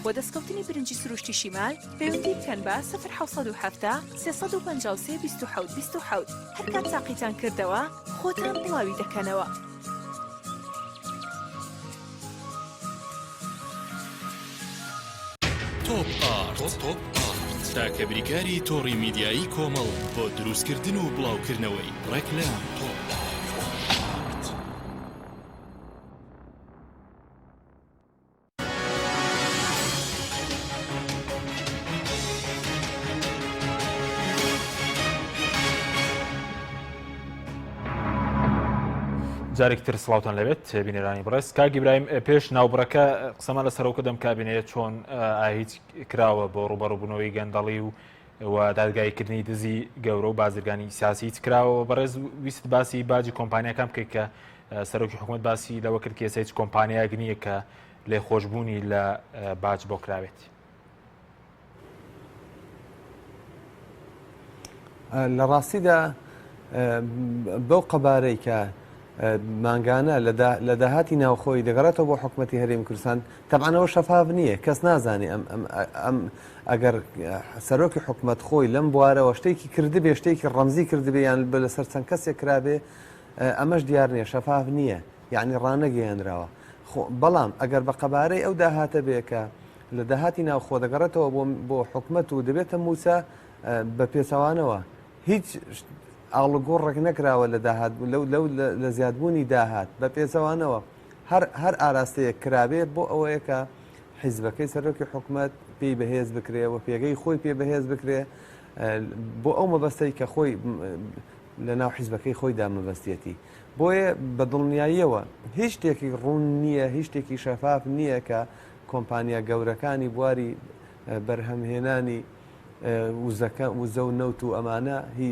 بۆ دەستکەوتنی برنجی سروشتی شیمال پەیوەندی بکەن بە 0 353 27 27. هەر کات تاقیتان کردەوە خۆتان بڵاوی دەکەنەوە. تۆپ ئارت تاکە بریکاری تۆڕی میدیایی کۆمەڵ بۆ دروستکردن و بڵاوکردنەوەی ڕێکلام تۆپ. جارێکتر سڵاوتان لەوێت بینێرانی بڕێست. کاک ئیبراهیم پێش ناوبڕەکە قسەمان لەسەرەوە دەم کابینێت چۆن هیچ کراوە بۆ ڕوبەڕووبوونەوەی گەندەڵی و دادگایکردنی دزی گەورە و بازرگانی سیاسی هیچ کراوە. بەڕێز ویست باسی باجی کۆمپانیەکان بکەیت کە سەرۆکی حکوومەت باسی لەوە کرد کە ئێستا هیچ کۆمپانیایەک نییە کە لێخۆشبوونی لە باج بۆ کراوێت. لە ڕاستیدا بەو قەبارەی کە مانگانە لە داهاتی ناوخۆی دەگەڕێتەوە بۆ حکوومەتی هەرێمی کوردستان تەبعانەوە شەفاف نییە، کەس نازانێ ئەم ئەگەر سەرۆکی حکوومەت خۆی لەم بوارەوە شتێکی کردبێ شتێکی ڕەمزی کردبێ یان لەسەر چەند کەسێک کرابێ ئەمەش دیار نییە، شەفاف نییە. یعنی ڕانەگەیاندراوە بەڵام ئەگەر بە قەبارەی ئەو داهاتە بێکە لە داهاتی ناو خۆ دەگەڕێتەوە بۆ حکومەت و دەبێتە موسا بە پێچەوانەوە هیچ ئاڵگۆڕێک نەکراوە لە داهات لەو لە زیادبوونی داهات بە پێچەوانەوە هەر ئاراستەیە کرابێت بۆ ئەوەیە کە حیزبەکەی سەرۆکی حکومەت پێی بەهێز بکرێ و پێگەی خۆی پێ بەهێز بکرێ بۆ ئەو مەبەستەی کە خۆی لە ناو حیزبەکەی خۆیدا مەبەستێتی بۆیە بە دڵنیاییەوە هیچ شتێکی ڕوون نییە هیچ شتێکی شەفاف نییە کە کۆمپانیا گەورەکانی بواری بەرهەمهێنانی وزە و نەوت و ئەمانە هی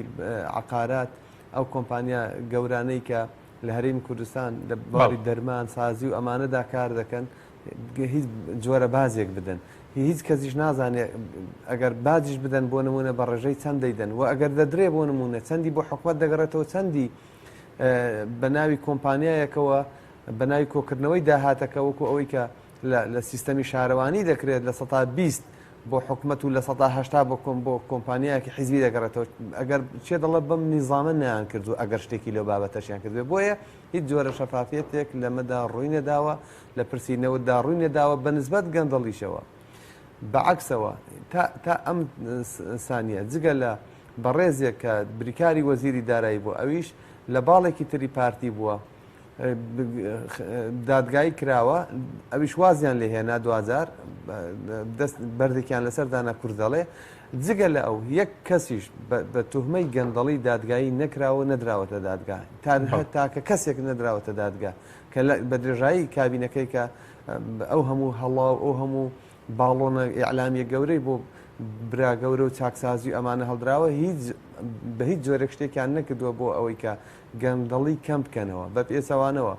عقارات ئەو کۆمپانیا گەورانەی کە لە هەرێمی کوردستان لە باری دەرمان سازی و ئەمانەدا کار دەکەن هیچ جۆرە بازێک بدەن هیچ کەسیش نازانێت ئەگەر بازیش بدەن بۆ نمونە بە ڕێژەی چەند دەیدەن و ئەگەر دەدرێ بۆ نمونە چەندی بۆ حکومەت دەگەڕێتەوە چەندی بە ناوی کۆمپانیایەکەوە بە ناوی کۆکردنەوەی داهاتەکە وەکو ئەوەی کە لە سیستەمی شارەوانی دەکرێت لە 120 بۆ حکومەت و لە 180 بۆ کۆمپانیایەکی حیزبی دەگەڕێتەوە ئەگەر چێ دەڵێ بەم نیزامە نیان کردو ئەگەر شتێکی لەو بابەتەشیان کردوێ بۆیە هیچ جۆرە شەفافیەتێک لەمەدا ڕووی نەداوە لە پرسیینەوەدا ڕووی نەداوە بە نسبەت گەندەڵیشەوە بەعکسەوە تا ئەم سانیە جگە لە بەڕێزێک کە بریکاری وەزیری دارایی بوو ئەویش لە باڵێکی تری پارتی بووە دادگایی کراوە ئەویش وازیان لێ هێنا 2000 دەست بەردێکیان لەسەر دانا کوردەڵێ جگە لە ئەو یەک کەسیش بە توهمەی گەندەڵی دادگایی نەکراوە نەدراوەتە دادگا تاکە کەسێک نەدراوەتە دادگا کە بە درێژایی کابینەکەی کە ئەو هەموو هەڵاو ئەو هەموو باڵۆنە ئیعلامیە گەورەی بۆ برا گەورە و چاکسازی ئەمانە هەڵدراوە بە هیچ جۆرێک شتێکیان نەکردووە بۆ ئەوەی کە گەندەڵی کەم بکەنەوە بە پێچەوانەوە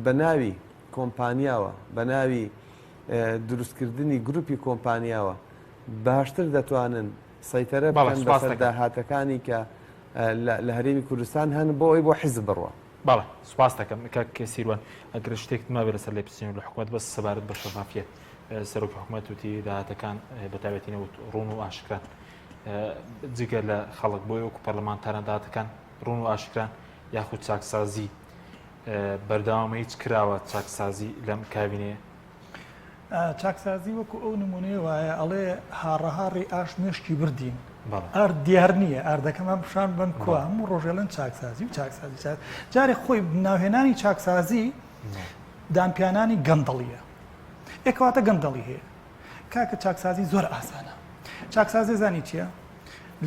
بە ناوی کۆمپانیاوە بە ناوی دروستکردنی گروپی کۆمپانیاوە باشتر دەتوانن سەیتەرە بکەن بەسەر داهاتەکانی کە لە هەرێمی کوردستان هەن بۆ ئەوی بۆ حیزب بڕوە بەڵێ سوپاس دەکەم کە سیروان ئەگەر شتێک مابێت لەسەر لێ بچین لە حکومەت بەس سەبارەت بە شەفافیەت سەرۆکی حکومەت وتی داهاتەکان بەتابەتی نەوت ڕوون و ئاشکران جگە لە خەڵک بۆی وەکو پەرلەمانتاران داهاتەکان ڕوون و ئاشکران یاخود چاکسازی بەردەوامە هیچ کراوە چاکسازی لەم کابینەیە چاکسازی وەکو ئەو نمونەیە وایە ئەڵێ هاڕەهاڕی ئاش مێشکی بردین ئار دیار نییە ئاردەکەمان پیشان بن کووە هەموو ڕۆژێڵەن چاکسازی و چاکسازی جارێک خۆی ناوهێنانی چاکسازی دانپیانانی گەندەڵیە ئێکەواتە گەندەڵی هەیە کاکە چاکسازی زۆر ئاسانە چاکسازی زانی چییە؟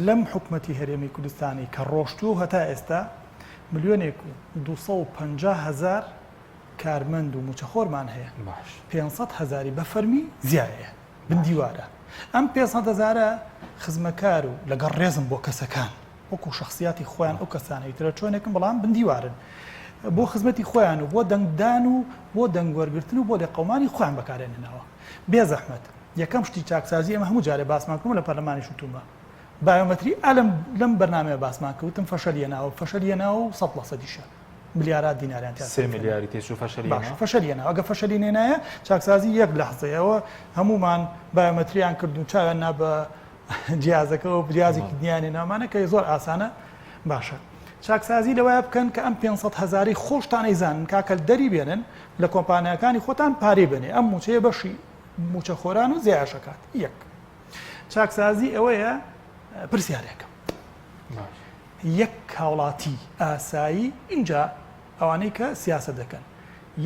لەم حکومەتی هەرێمی کوردستانی کە ڕۆشتووە هەتا ئێستا 1,250,000 کارمەند و موچەخۆرمان هەیە 500,000 بە فەرمی زیایە بندیوارە ئەم 500,000 خزمەکار و لەگەڵ ڕێزم بۆ کەسەکان وەکو شخصیاتی خۆیان ئەو کەسانەی ترە چۆنێکم بەڵام بندیوارن بۆ خزمەتی خۆیان و بۆ دەنگدان و بۆ دەنگوەرگرتن و بۆ لە قەومانی خۆیان بەکارێننەوە بێزەحمەت یەکەم شتی چاکسازی ئەمە هەموو جارێ باسمان کردم لە پەرلەمانی شتومە بایۆمەتری لەم بەرنامەیە باسمان کەوتم فەشەلیەناوە و 100%یشە ملیارات دیناریان 3 میلیاری تێچوو فەشەلیەناوە ئەگە فەشەلینێنایە چاکسازی یەک لەحزەیەوە هەمومان بایۆمەتریان کردو چاویان نا بە جیازەکە و جیازێکی دییانێ نامانە کە زۆر ئاسانە باشە چاکسازی لەوەیە بکەن کە ئەم 500,000 خۆشتان ئەیزانن کاکەل دەری بێنن لە کۆمپانیەکانی خۆتان پارێ بنێ ئەم موچەیە بەشی موچەخۆران و زیایشەکات یەک چاکسازی ئەوەیە پرسیارێکم یەک هاوڵاتی ئاسایی اینجا ئەوانەی کە سیاسە دەکەن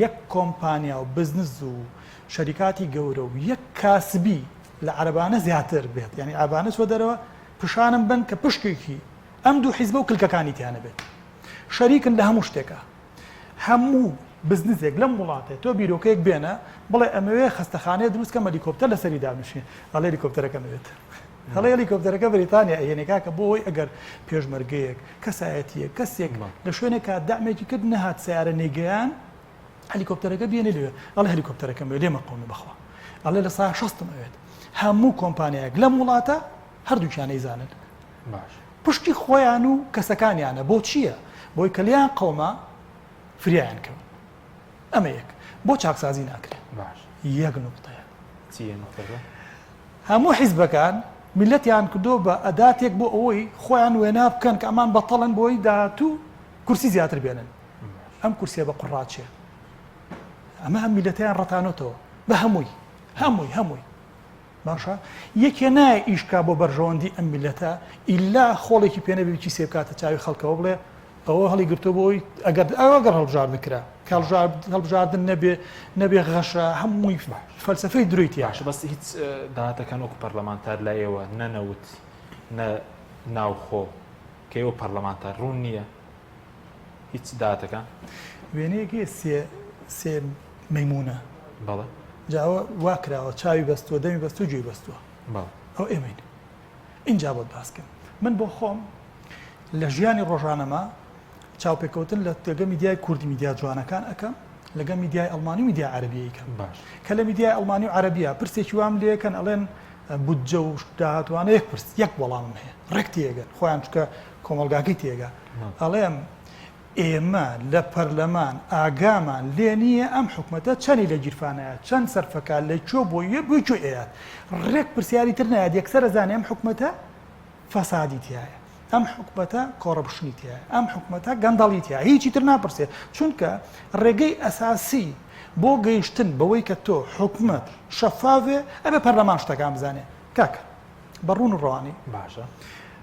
یەک کۆمپانیا و بزنس و شەریکاتی گەورە و یەک کاسبی لە عەرەبانە زیاتر بێت یعنی عەرەبانە چوە دەرەوە پیشانم بن کە پشتێکی ئەم دوو حیزبە و کلکەکانی تیانە بێت شەریکن لە هەموو شتێکە هەموو بزنسێک لەم وڵاتێ تۆ بیرۆکەیەک بێنە بڵێ ئەمەوێ خەستەخانەیە دروستکەم هەلیکۆپتەر لەسەری دابنشێ ئەڵێ هەلیکۆپتەرەکە نوێت هەڵێ هەلیکۆپتەرەکە بریتانیا ئەهێنێکاکە بۆی ئەگەر پێشمەرگەیەک کەسایەتیە کەسێک لە شوێنێکە دامێکی کرد نەهات سیارە نێگەیان هەلیکۆپتەرەکە بێنێ لێ ئەڵێ هەلیکۆپتەرەکەم لێمە قەومە بەخوا ئەڵێ لە ساعت 6 ئەوێت هەموو کۆمپانیایەک لەم وڵاتە هەردووکیان ئەیزانن پشتی خۆیان و کەسەکانیانە بۆ چییە؟ بۆی کەلیان قەومە فریایان کەون ئەمە یەک بۆ چاکسازی ناکرێت یەک نوقتەیە هەموو حیزبەکان میلەتیان کردو بە ئەداتێک بۆ ئەوەی خۆیان وێنا بکەن کە ئەمان بەتەڵن بۆی داهاتوو کورسی زیاتر بێنن ئەم کورسیە بە قوڕاچێ ئەمە هەم میلەتیان ڕەتانەتەوە بە هەمووی باشە یەکێ نایە ئیشکا بۆ بەرژەوەندی ئەم میلەتە ئیلا خۆڵێکی پێ نەبێ بچی سێبکاتە چاوی خەڵکەوە بڵێ ئەوە هەڵی گرتو بۆی ئەگەر هەڵبژار بکرا هەڵبژاردن نەبێ غەشە هەمووی فەلسفەی درویتی باش بەس هیچ داهاتەکان وەکو پەرلەمانتار لایەوە نەنەوت ناوخۆ کە ئێوە پەرلەمانتار ڕوون نییە هیچ داهاتەکان وێنەیەکی سێ مەیمونە بەڵێ جاوە وا کراوە چاوی بەستووە دەمی بەستوو گوێی بەستووە ئەو ئێمەین اینجا بۆت باسکەم من بۆ خۆم لە ژیانی ڕۆژانەما چاوپێکەوتن لە تێگە میدیای کوردی میدیا جوانەکان ئەەکەم لەگە میدیای ئەڵمانی و میدیا عەرەبیەکەم باش کە لە میدیای ئەڵمانی و عەرەبیە پرسێکی وام لێکەن ئەڵێن بودجە و داهاتوانە یەک وەڵامم هەیە ڕێک تێگەن خۆیان چکە کۆمەڵگاکەی تێگە ئەڵێم ئێمە لە پەرلەمان ئاگامان لێ نییە ئەم حکومەتە چەندی لە گیرفانەیە چەند سەرفەکە لە چۆ بۆ یە بۆی چۆ ئێات ڕێک پرسیاری تر نایەت یەکسەرە زانێ ئەم حکومەتە فەسادی تایە ئەم حکومەتە کۆڕەپشنی تایە ئەم حکومەتە گەندەڵی تایە هیچی تر ناپرسێ چونکە ڕێگەی ئەساسی بۆ گەیشتن بەوەی کە تۆ حکومەت شەفاوێ ئەبێ پەرلەمان شتەکان بزانێ کاکە بەڕوون و ڕوانی باشە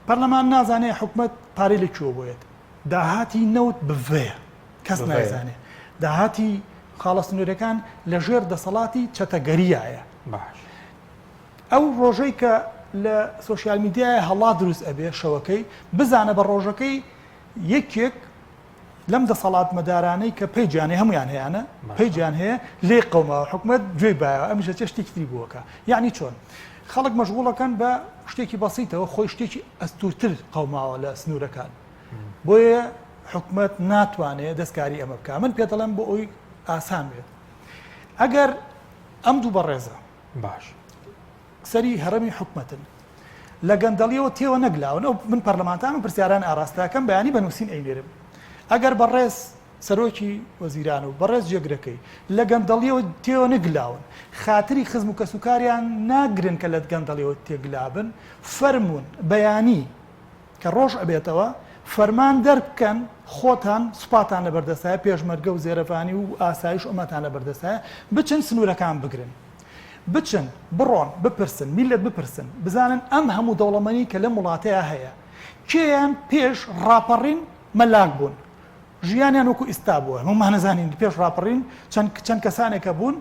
پەرلەمان نازانێ حکومەت پارەی لە کوێ بۆیێت داهاتی نەوت بڤەیە کەس نایزانێ داهاتی خاڵەستنوورەکان لە ژێر دەسەڵاتی چەتەگەریایە باش ئەو ڕۆژەی کە لە سۆشیال میدیایە هەڵا دروست ئەبێ شەوەکەی بزانە بە ڕۆژەکەی یەکێک لەم دەسەڵات مەدارانەی کە پەیجیانێ هەمویان هەیەە پەیجیان هەیە لێ قەومەوە حکومەت گوێی بایەوە ئەمیشە چه شتێکی تری بووەکە یعنی چۆن خەڵک مەشغوڵەکەن بە شتێکی بەسیتەوە خۆی شتێکی ئەستورتر قەوماوە لە سنوورەکان بۆیە حکومەت ناتوانێت دەستکاری ئەمە بکە من پێ دەڵێم بۆ ئەوی ئاسان بێت ئەگەر ئەم دوو بەڕێزە باش سەری هەرەمی حکومەتن لە گەندەڵیەوە تێوە نەگلاون ئەو من پەرلەمانتان من پرسیاران ئاراستاکەم بەیانی بەنووسین ئەینێرم ئەگەر بەڕێز سەرۆکی وەزیران و بەڕێز جێگرەکەی لە گەندەڵیەوە تێوە نەگلاون خاتری خزم و کەسوکاریان ناگرن کە لە گەندەڵیەوە تێگلابن فەرمونون بەیانی کە ڕۆژ ئەبێتەوە فەرمان دەربکەن خۆتان سوپاتان لە بەردەستایە پێشمەرگە و زێرەفانی و ئاسایش ئەمەتان لە بەردەستایە بچن سنوورەکان بگرن بچن بڕۆن بپرسن میلەت بپرسن بزانن ئەم هەموو دەوڵەمەنی کە لە وڵاتەیە هەیە کێیان پێش ڕاپەڕین مەلاک بوون ژیانیان وەکو ئیستا بووە هەمومان نەزانین پێش ڕاپەڕین چەند کەسانێکە بوون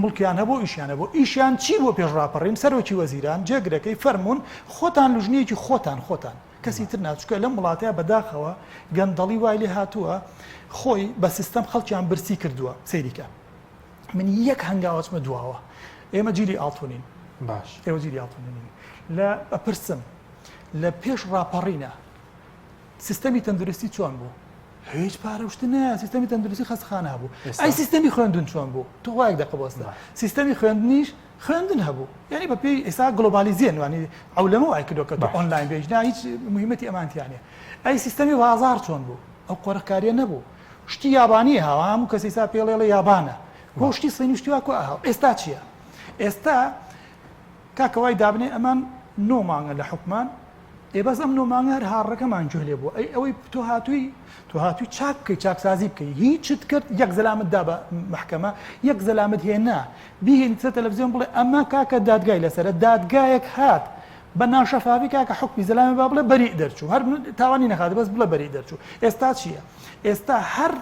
مڵکیان هەبوو ئیشیان هەبوو ئیشیان چی بۆ پێش ڕاپەڕین سەرۆکی وەزیران جێگرەکەی فەرمونون خۆتان لژنیەکی خۆتان کەسی تر ناچکە لەم وڵاتەیە بەداخەوە گەندەڵی وای لێ هاتووە خۆی بە سیستەم خەڵکیان برسی کردووە سەیریکە من یەک هەنگاوەچمە دواوە ئێمە جیلی ئاڵتونین باش ئێوە جیلی ئاڵتونین لە ئەپرسم لە پێش ڕاپەڕینە سیستەمی تەندروستی چۆن بوو هیچ پارەشت نایە سیستەمی تەندروستی خەستەخانە بوو ئەی سیستەمی خوێندون چۆن بوو تۆ وایەک دەقبوەستە سیستەمی خوێندنیش خوێندن هەبوو یعنی بە پێی ئێستا گلۆبالیزیێن وانی ئەولەمە وای کردوکە ئۆنلاین بێژنا هیچ مهمەتی ئەمانتیانێ ئەی سیستەمی بازار چۆن بوو ئەو قۆرەکاریە نەبوو شتی یابانی هاوا هەموو کەسی سا پێڵێڵە یابانە بۆ شتی سڵینی شتیوا کۆ ئاها ئێستا چییە ئێستا کاکەوای دابنێ ئەمان نۆمانگە لە حکومان ئێبەس ئەم نۆمانگە هەر هاڕەکەمان جوێ لێ بووە ئەوەی تۆ هاتووی چاک بکەی چاکسازی بکەی هیچت کرد یەک زەلامت دا بە محکەمە یەک زەلامت هێنا بیهێنیتە تەلەڤیزیۆن بڵێ ئەمە کاکە دادگای لەسەرە دادگایەک هات بە ناشەفافی کاکە حکمی زەلامی با بڵێ بەری دەرچوو هەر تاوانی نەخات بەس بڵێ بەری دەرچوو ئێستا چییە ئێستا هەر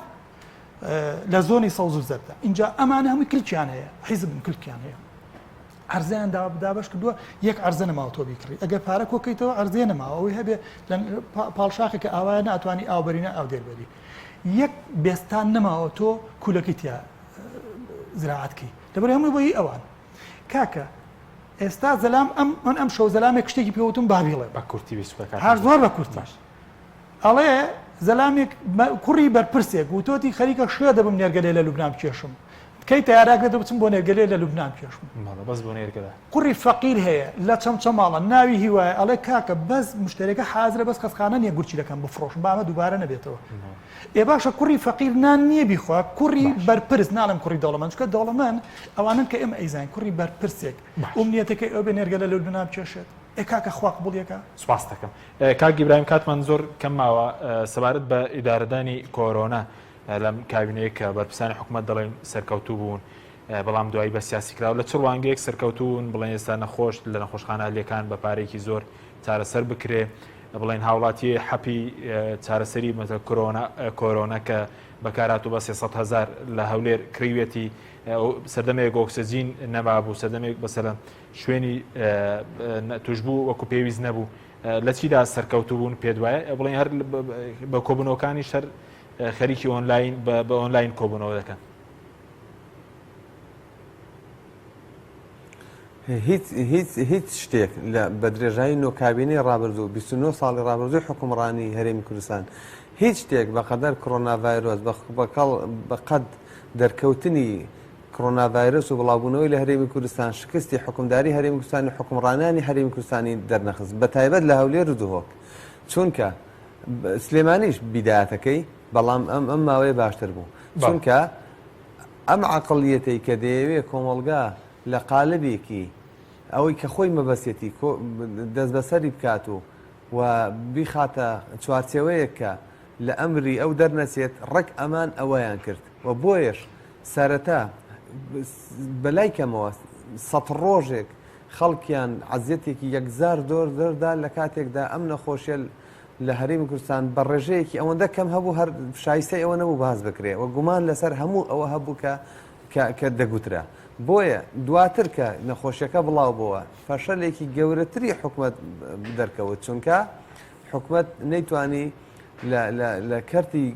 لە زۆنی سەوز و زەردە اینجا ئەمانە هەمووی کلکیان هەیە حیزبن کلکیان هەیە عرزیان دابش کردووە یەک عرزە نەماوە تۆ بیکڕی ئەگەر پارە کۆکەیتەوە عرزێ نەماوە ئەوەی هەبێ پاڵشاخێک کە ئاوایە ناتوانانی ئاوبەرینە ئاو دێربەری یەک بێستان نەماوە تۆ کولەکەی تیا زراعەتکەی لەبەر هەمووی بۆی ئەوان کاکە ئێستا زەلام من ئەم شەو زەلامێک شتێکی پێوتم بابیڵێ بە کورتی هەر زۆر بە کورتیش ئەڵێ زەلامێک کوڕی بەرپرسێک و تۆتی خەریکە شێ دەبم نێرگەلێ لە لوبنان بکێشم کەی تیاراکرێتە بچم بۆ نێرگەلێ لە لوبنان پێشم بەس بۆ نێرگەلە کوڕی فەقیر هەیە لە چەمچەماڵە ناوی هیوایە ئەڵێ کاکە بەس مشتێکەکە حازرە بەس کەسخانە نییە گورچی دەکەم بفرۆشم بامە دووبارە نەبێتەوە ئێ باشە کوڕی فەقیر نان نییە بیخوا کوڕی بەرپرس ناڵم کوڕی دەوڵەمەند چکە دەوڵەمەند ئەوانن کە ئێمە ئەیزانین کوڕی بەرپرسێک ئومنیەتەکەی ئەو بێ نێرگەلە لە لوبنان بکێشێت کاکە خوا قبوڵیەکە سوپاس دەکەم کاک ئیبراهیم کاتمان زۆر کەم ماوە سەبارەت بە ئیدارەدانی کۆرۆنا لەم کابینەیە کە بەرپرسانی حکوومەت دەڵێن سەرکەوتوو بوون بەڵام دوایی بە سیاسی کراوە لە چ ڕوانگەیەک سەرکەوتوون بڵێن ئێستا نەخۆش لە نەخۆشخانە ئەهلیەکان بە پارێکی زۆر چارەسەر بکرێ بڵێن هاوڵاتی حەپی چارەسەری مەسەڵ کۆرۆنا کە بەکارهاتوو بە 300,000 لە هەولێر کڕیوێتی سەردەمێک ئۆکسجین نەمابوو سەردەمێک بەسەرە شوێنی توشبوو وەکو پێویست نەبوو لە چیدا سەرکەوتوو بوون پێ دوایە بڵێن هەر بە کۆبوونەوەکانی شەر خەریکی ئۆنلاین بە ئۆنلاین کۆبوونەوە دەکەن هیچ شتێک بە درێژایی نۆکابینەی ڕابردوو 29 ساڵی ڕابردووی حکومڕانی هەرێمی کوردستان هیچ شتێک بەقەدەر کۆڕۆناڤایرۆس بەقەد دەرکەوتنی کۆڕۆناڤایرۆس و بڵاوبوونەوەی لە هەرێمی کوردستان شکستی حکومداری هەرێمی کوردستانی حکومڕانانی هەرێمی کوردستانی دەرنەخست بە تایبەت لە هەولێر و دهۆک چونکە سلێمانیش بیدایەتەکەی بەڵام ئەم ماوەیە باشتر بوو چونکە ئەم عەقڵیەتەی کە دەیەوێت کۆمەڵگا لە قالبێکی ئەوەی کە خۆی مەبەستێتی دەست بەسەری بکات و بیخاتە چوارچێوەیە کە لە ئەمری ئەو دەرنەچێت ڕێک ئەمان ئەوەیان کرد و بۆیش سەرەتا بەلای کەمەوە 100 ڕۆژێک خەڵکیان عەزیەتێکی یەکزار دۆر دەردا لە کاتێکدا ئەم نەخۆشیە لە هەرێمی کوردستان بە ڕێژەیەکی ئەوەندە کەم هەبوو هەر شایستەی ئەوە نەبوو باز بکرێ و گومان لەسەر هەموو ئەوە هەبوو کە دەگوترا بۆیە دواتر کە نەخۆشیەکە بڵاو بووە فەشەلێکی گەورەتری حکومەت دەرکەوت چونکە حکومەت نەیتوانی لە کەرتی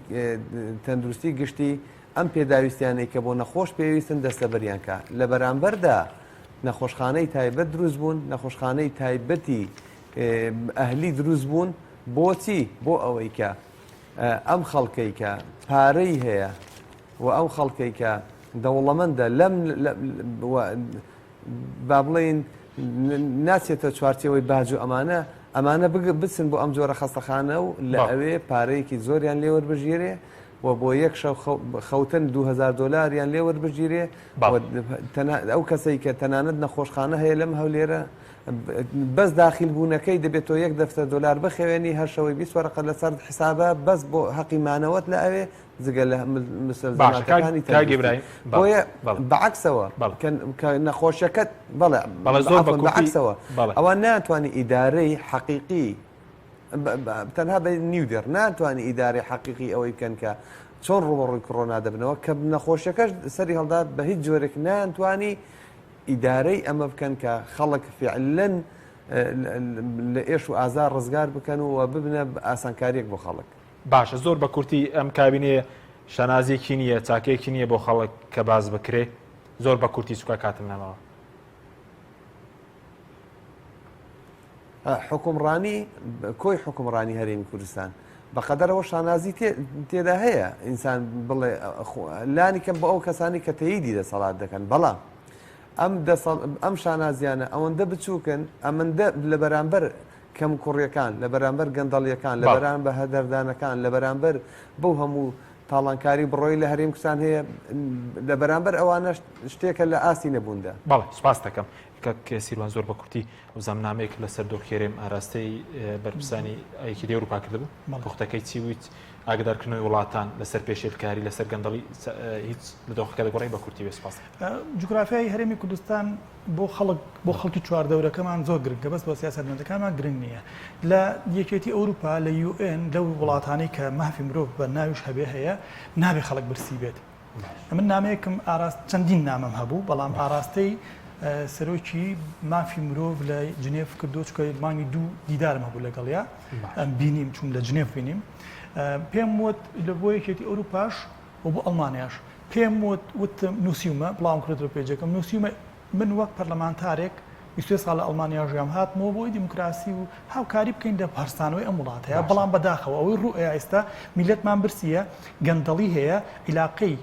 تەندروستی گشتی ئەم پێداویستیانەی کە بۆ نەخۆش پێویستن دەستەبەریانکە لە بەرامبەردا نەخۆشخانەی تایبەت دروست بوون نەخۆشخانەی تایبەتی ئەهلی دروست بوون بۆچی بۆ ئەوەی کە ئەم خەڵکەی کە پارەی هەیە و ئەو خەڵکەی کە دەوڵەمەندە لەم با بڵێن ناچێتە چوارچێوەی باج و ئەمانە بچن بۆ ئەم جۆرە خەستەخانە و لە ئەوێ پارەیەکی زۆریان لێوەربژێرێ و بۆ یەک شەو خەوتن $2000 یان لێوەربژێرێ ئەو کەسەی کە تەنانەت نەخۆشخانە هەیە لەم هەولێرە بەس داخل بوونەکەی دەبێتەوە $1 بخێوێنی هەر شەوەی 20 وەرەقە لەسەر حسابە بەس بۆ حەقی مانەوەت لە ئەوێ جگە لە مسلزمانەکانی بۆیە بەعکسەوە کە نەخۆشیەکەت بەعکسەوە ئەوە ناتوانانی ئیدارەی حەقیقی تەنها بە نیودێر ناتوانانی ئیدارەی حەقیقی ئەوەی بکەن کە چۆن ڕوبەڕووی کۆڕۆنا دەبنەوە کە نەخۆشیەکەش سەری هەڵدا بە هیچ جۆرێک ناتوانی ئیدارەی ئەمە بکەن کە خەڵک فعلەن لە ئێش و ئازار ڕزگار بکەن و ببنە ئاسانکاریەک بۆ خەڵک باشە زۆر بە کورتی ئەم کابینەیە شانازێکی نییە چاکەیەکی نییە بۆ خەڵک کە باز بکرێ زۆر بە کورتی چووکە کاتم نامەوە حکومڕانی کۆی حکومڕانی هەرێمی کوردستان بەقەدەرەوە شانازی تێدا هەیە ئینسان بڵێ لانی کەم بە ئەو کەسانی کە تەییدی دەسەڵات دەکەن بەڵام ئەم شانازیانە ئەوەندە بچووکن ئەمەندە لە بەرامبەر کەم کوڕیەکان لە بەرامبەر گەندەڵیەکان لە بەرامبەر هەدەردانەکان لە بەرامبەر بەو هەموو تاڵانکاری بڕۆی لە هەرێمی کوردستان هەیە لە بەرامبەر ئەوانە شتێکە لە ئاستی نەبووندا بەڵێ سوپاس دەکەم کە سیروان زۆر بە کورتی و زەمنامەیەک لەسەر دۆخێرێم ئاراستەی بەرپرسانی ئەیکی دێ ئەوروپا کردبوو پوختەکەی چی ویت ئاگدارکردنەوەی وڵاتان لەسەر پێشێلکاری لەسەر گەندەڵی هیچ لە دۆخەکە دەگۆڕی بە کورتی وێ سوپاس جوگرافیای هەرێمی کوردستان بۆ خەڵکی چواردەورەکەمان زۆر گرنگە بەس بۆ سیاسەتمەندەکانمان گرنگ نییە لە یەکێتی ئەوروپا لە UN لەو وڵاتانی کە مافی مرۆڤ بە ناویش هەبێ هەیە نابێ خەڵک برسی بێت من نامەیەکم چەندین نامەم هەبوو بەڵام ئاراستەی سەرۆکی مافی مرۆڤ لە جنێف کردو چکە مانگی 2 دیدارم هەبوو لەگەڵیا ئەم بینیم چون لە جنێف بینیم پێم وت لە بۆ یەکێتی ئەوروپاش و بۆ ئەڵمانیاش پێم وتم نووسیمە بڵاوم کردەوە پێجەکەم نووسیمە من وەک پەرلەمانتارێک 20 ساڵ لە ئەڵمانیا ژیام هاتمەوە بۆی دیموکراسی و هاوکاری بکەین لە پارستانەوەی ئەم وڵات هەیە بەڵام بەداخەوە ئەوەی ڕوئەیە ئێستا میلەتمان برسیە گەندەڵی هەیە عیلاقەی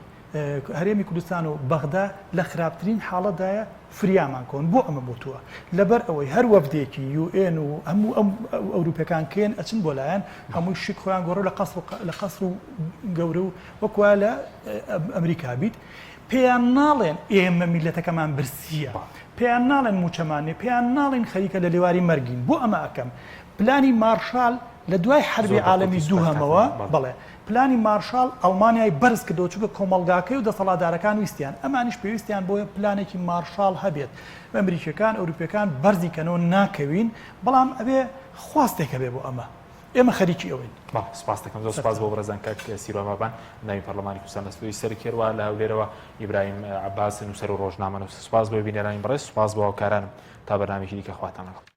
هەرێمی کوردستان و بەغدا لە خراپترین حاڵەتدایە فریامان کۆن بۆ ئەمە بۆتووە لەبەر ئەوەی هەر وەفدێکی UN و هەموو ئەم ئەوروپیەکان کێن ئەچن بۆ لایەن هەمووی شک خۆیان گۆڕە لە قەسر و گەورە و وەکوە لە ئەمریکا بیت پێیان ناڵێن ئێمە میلەتەکەمان برسیە پێیان ناڵێن موچەمانێ پێیان ناڵێن خەریکە لە لێواری مەرگین بۆ ئەمە ئەەکەم پلانی مارشال لە دوای حربی عالەمی دووهەمەوە بڵێ پلانی مارشال ئەڵمانیای بەرز کردەوە چونکە کۆمەڵگاکەی و دەسەڵاتدارەکان ویستیان ئەمانیش پێویستیان بۆیە پلانێکی مارشال هەبێت ئەمریکەکان ئەوروپیەکان بەرزیکەنەوە ناکەوین بەڵام ئەبێ خواستێکە بێ بۆ ئەمە ئێمە خەریکی ئەوین سپاس دەکەم زۆر سپاس بۆ بەڕێزان کاک سیروان ناوی پەرلەمانی کوردستان لە ستۆری سەرکێڕوا لە هەولێرەوە ئیبراهیم عەباس نووسەر و ڕۆژنامە نووس سپاس بۆ بینێرانی بەڕێز سپاس بۆ هاوکارانم تا بەرنامێکی دیکە خواتان لەگەڵ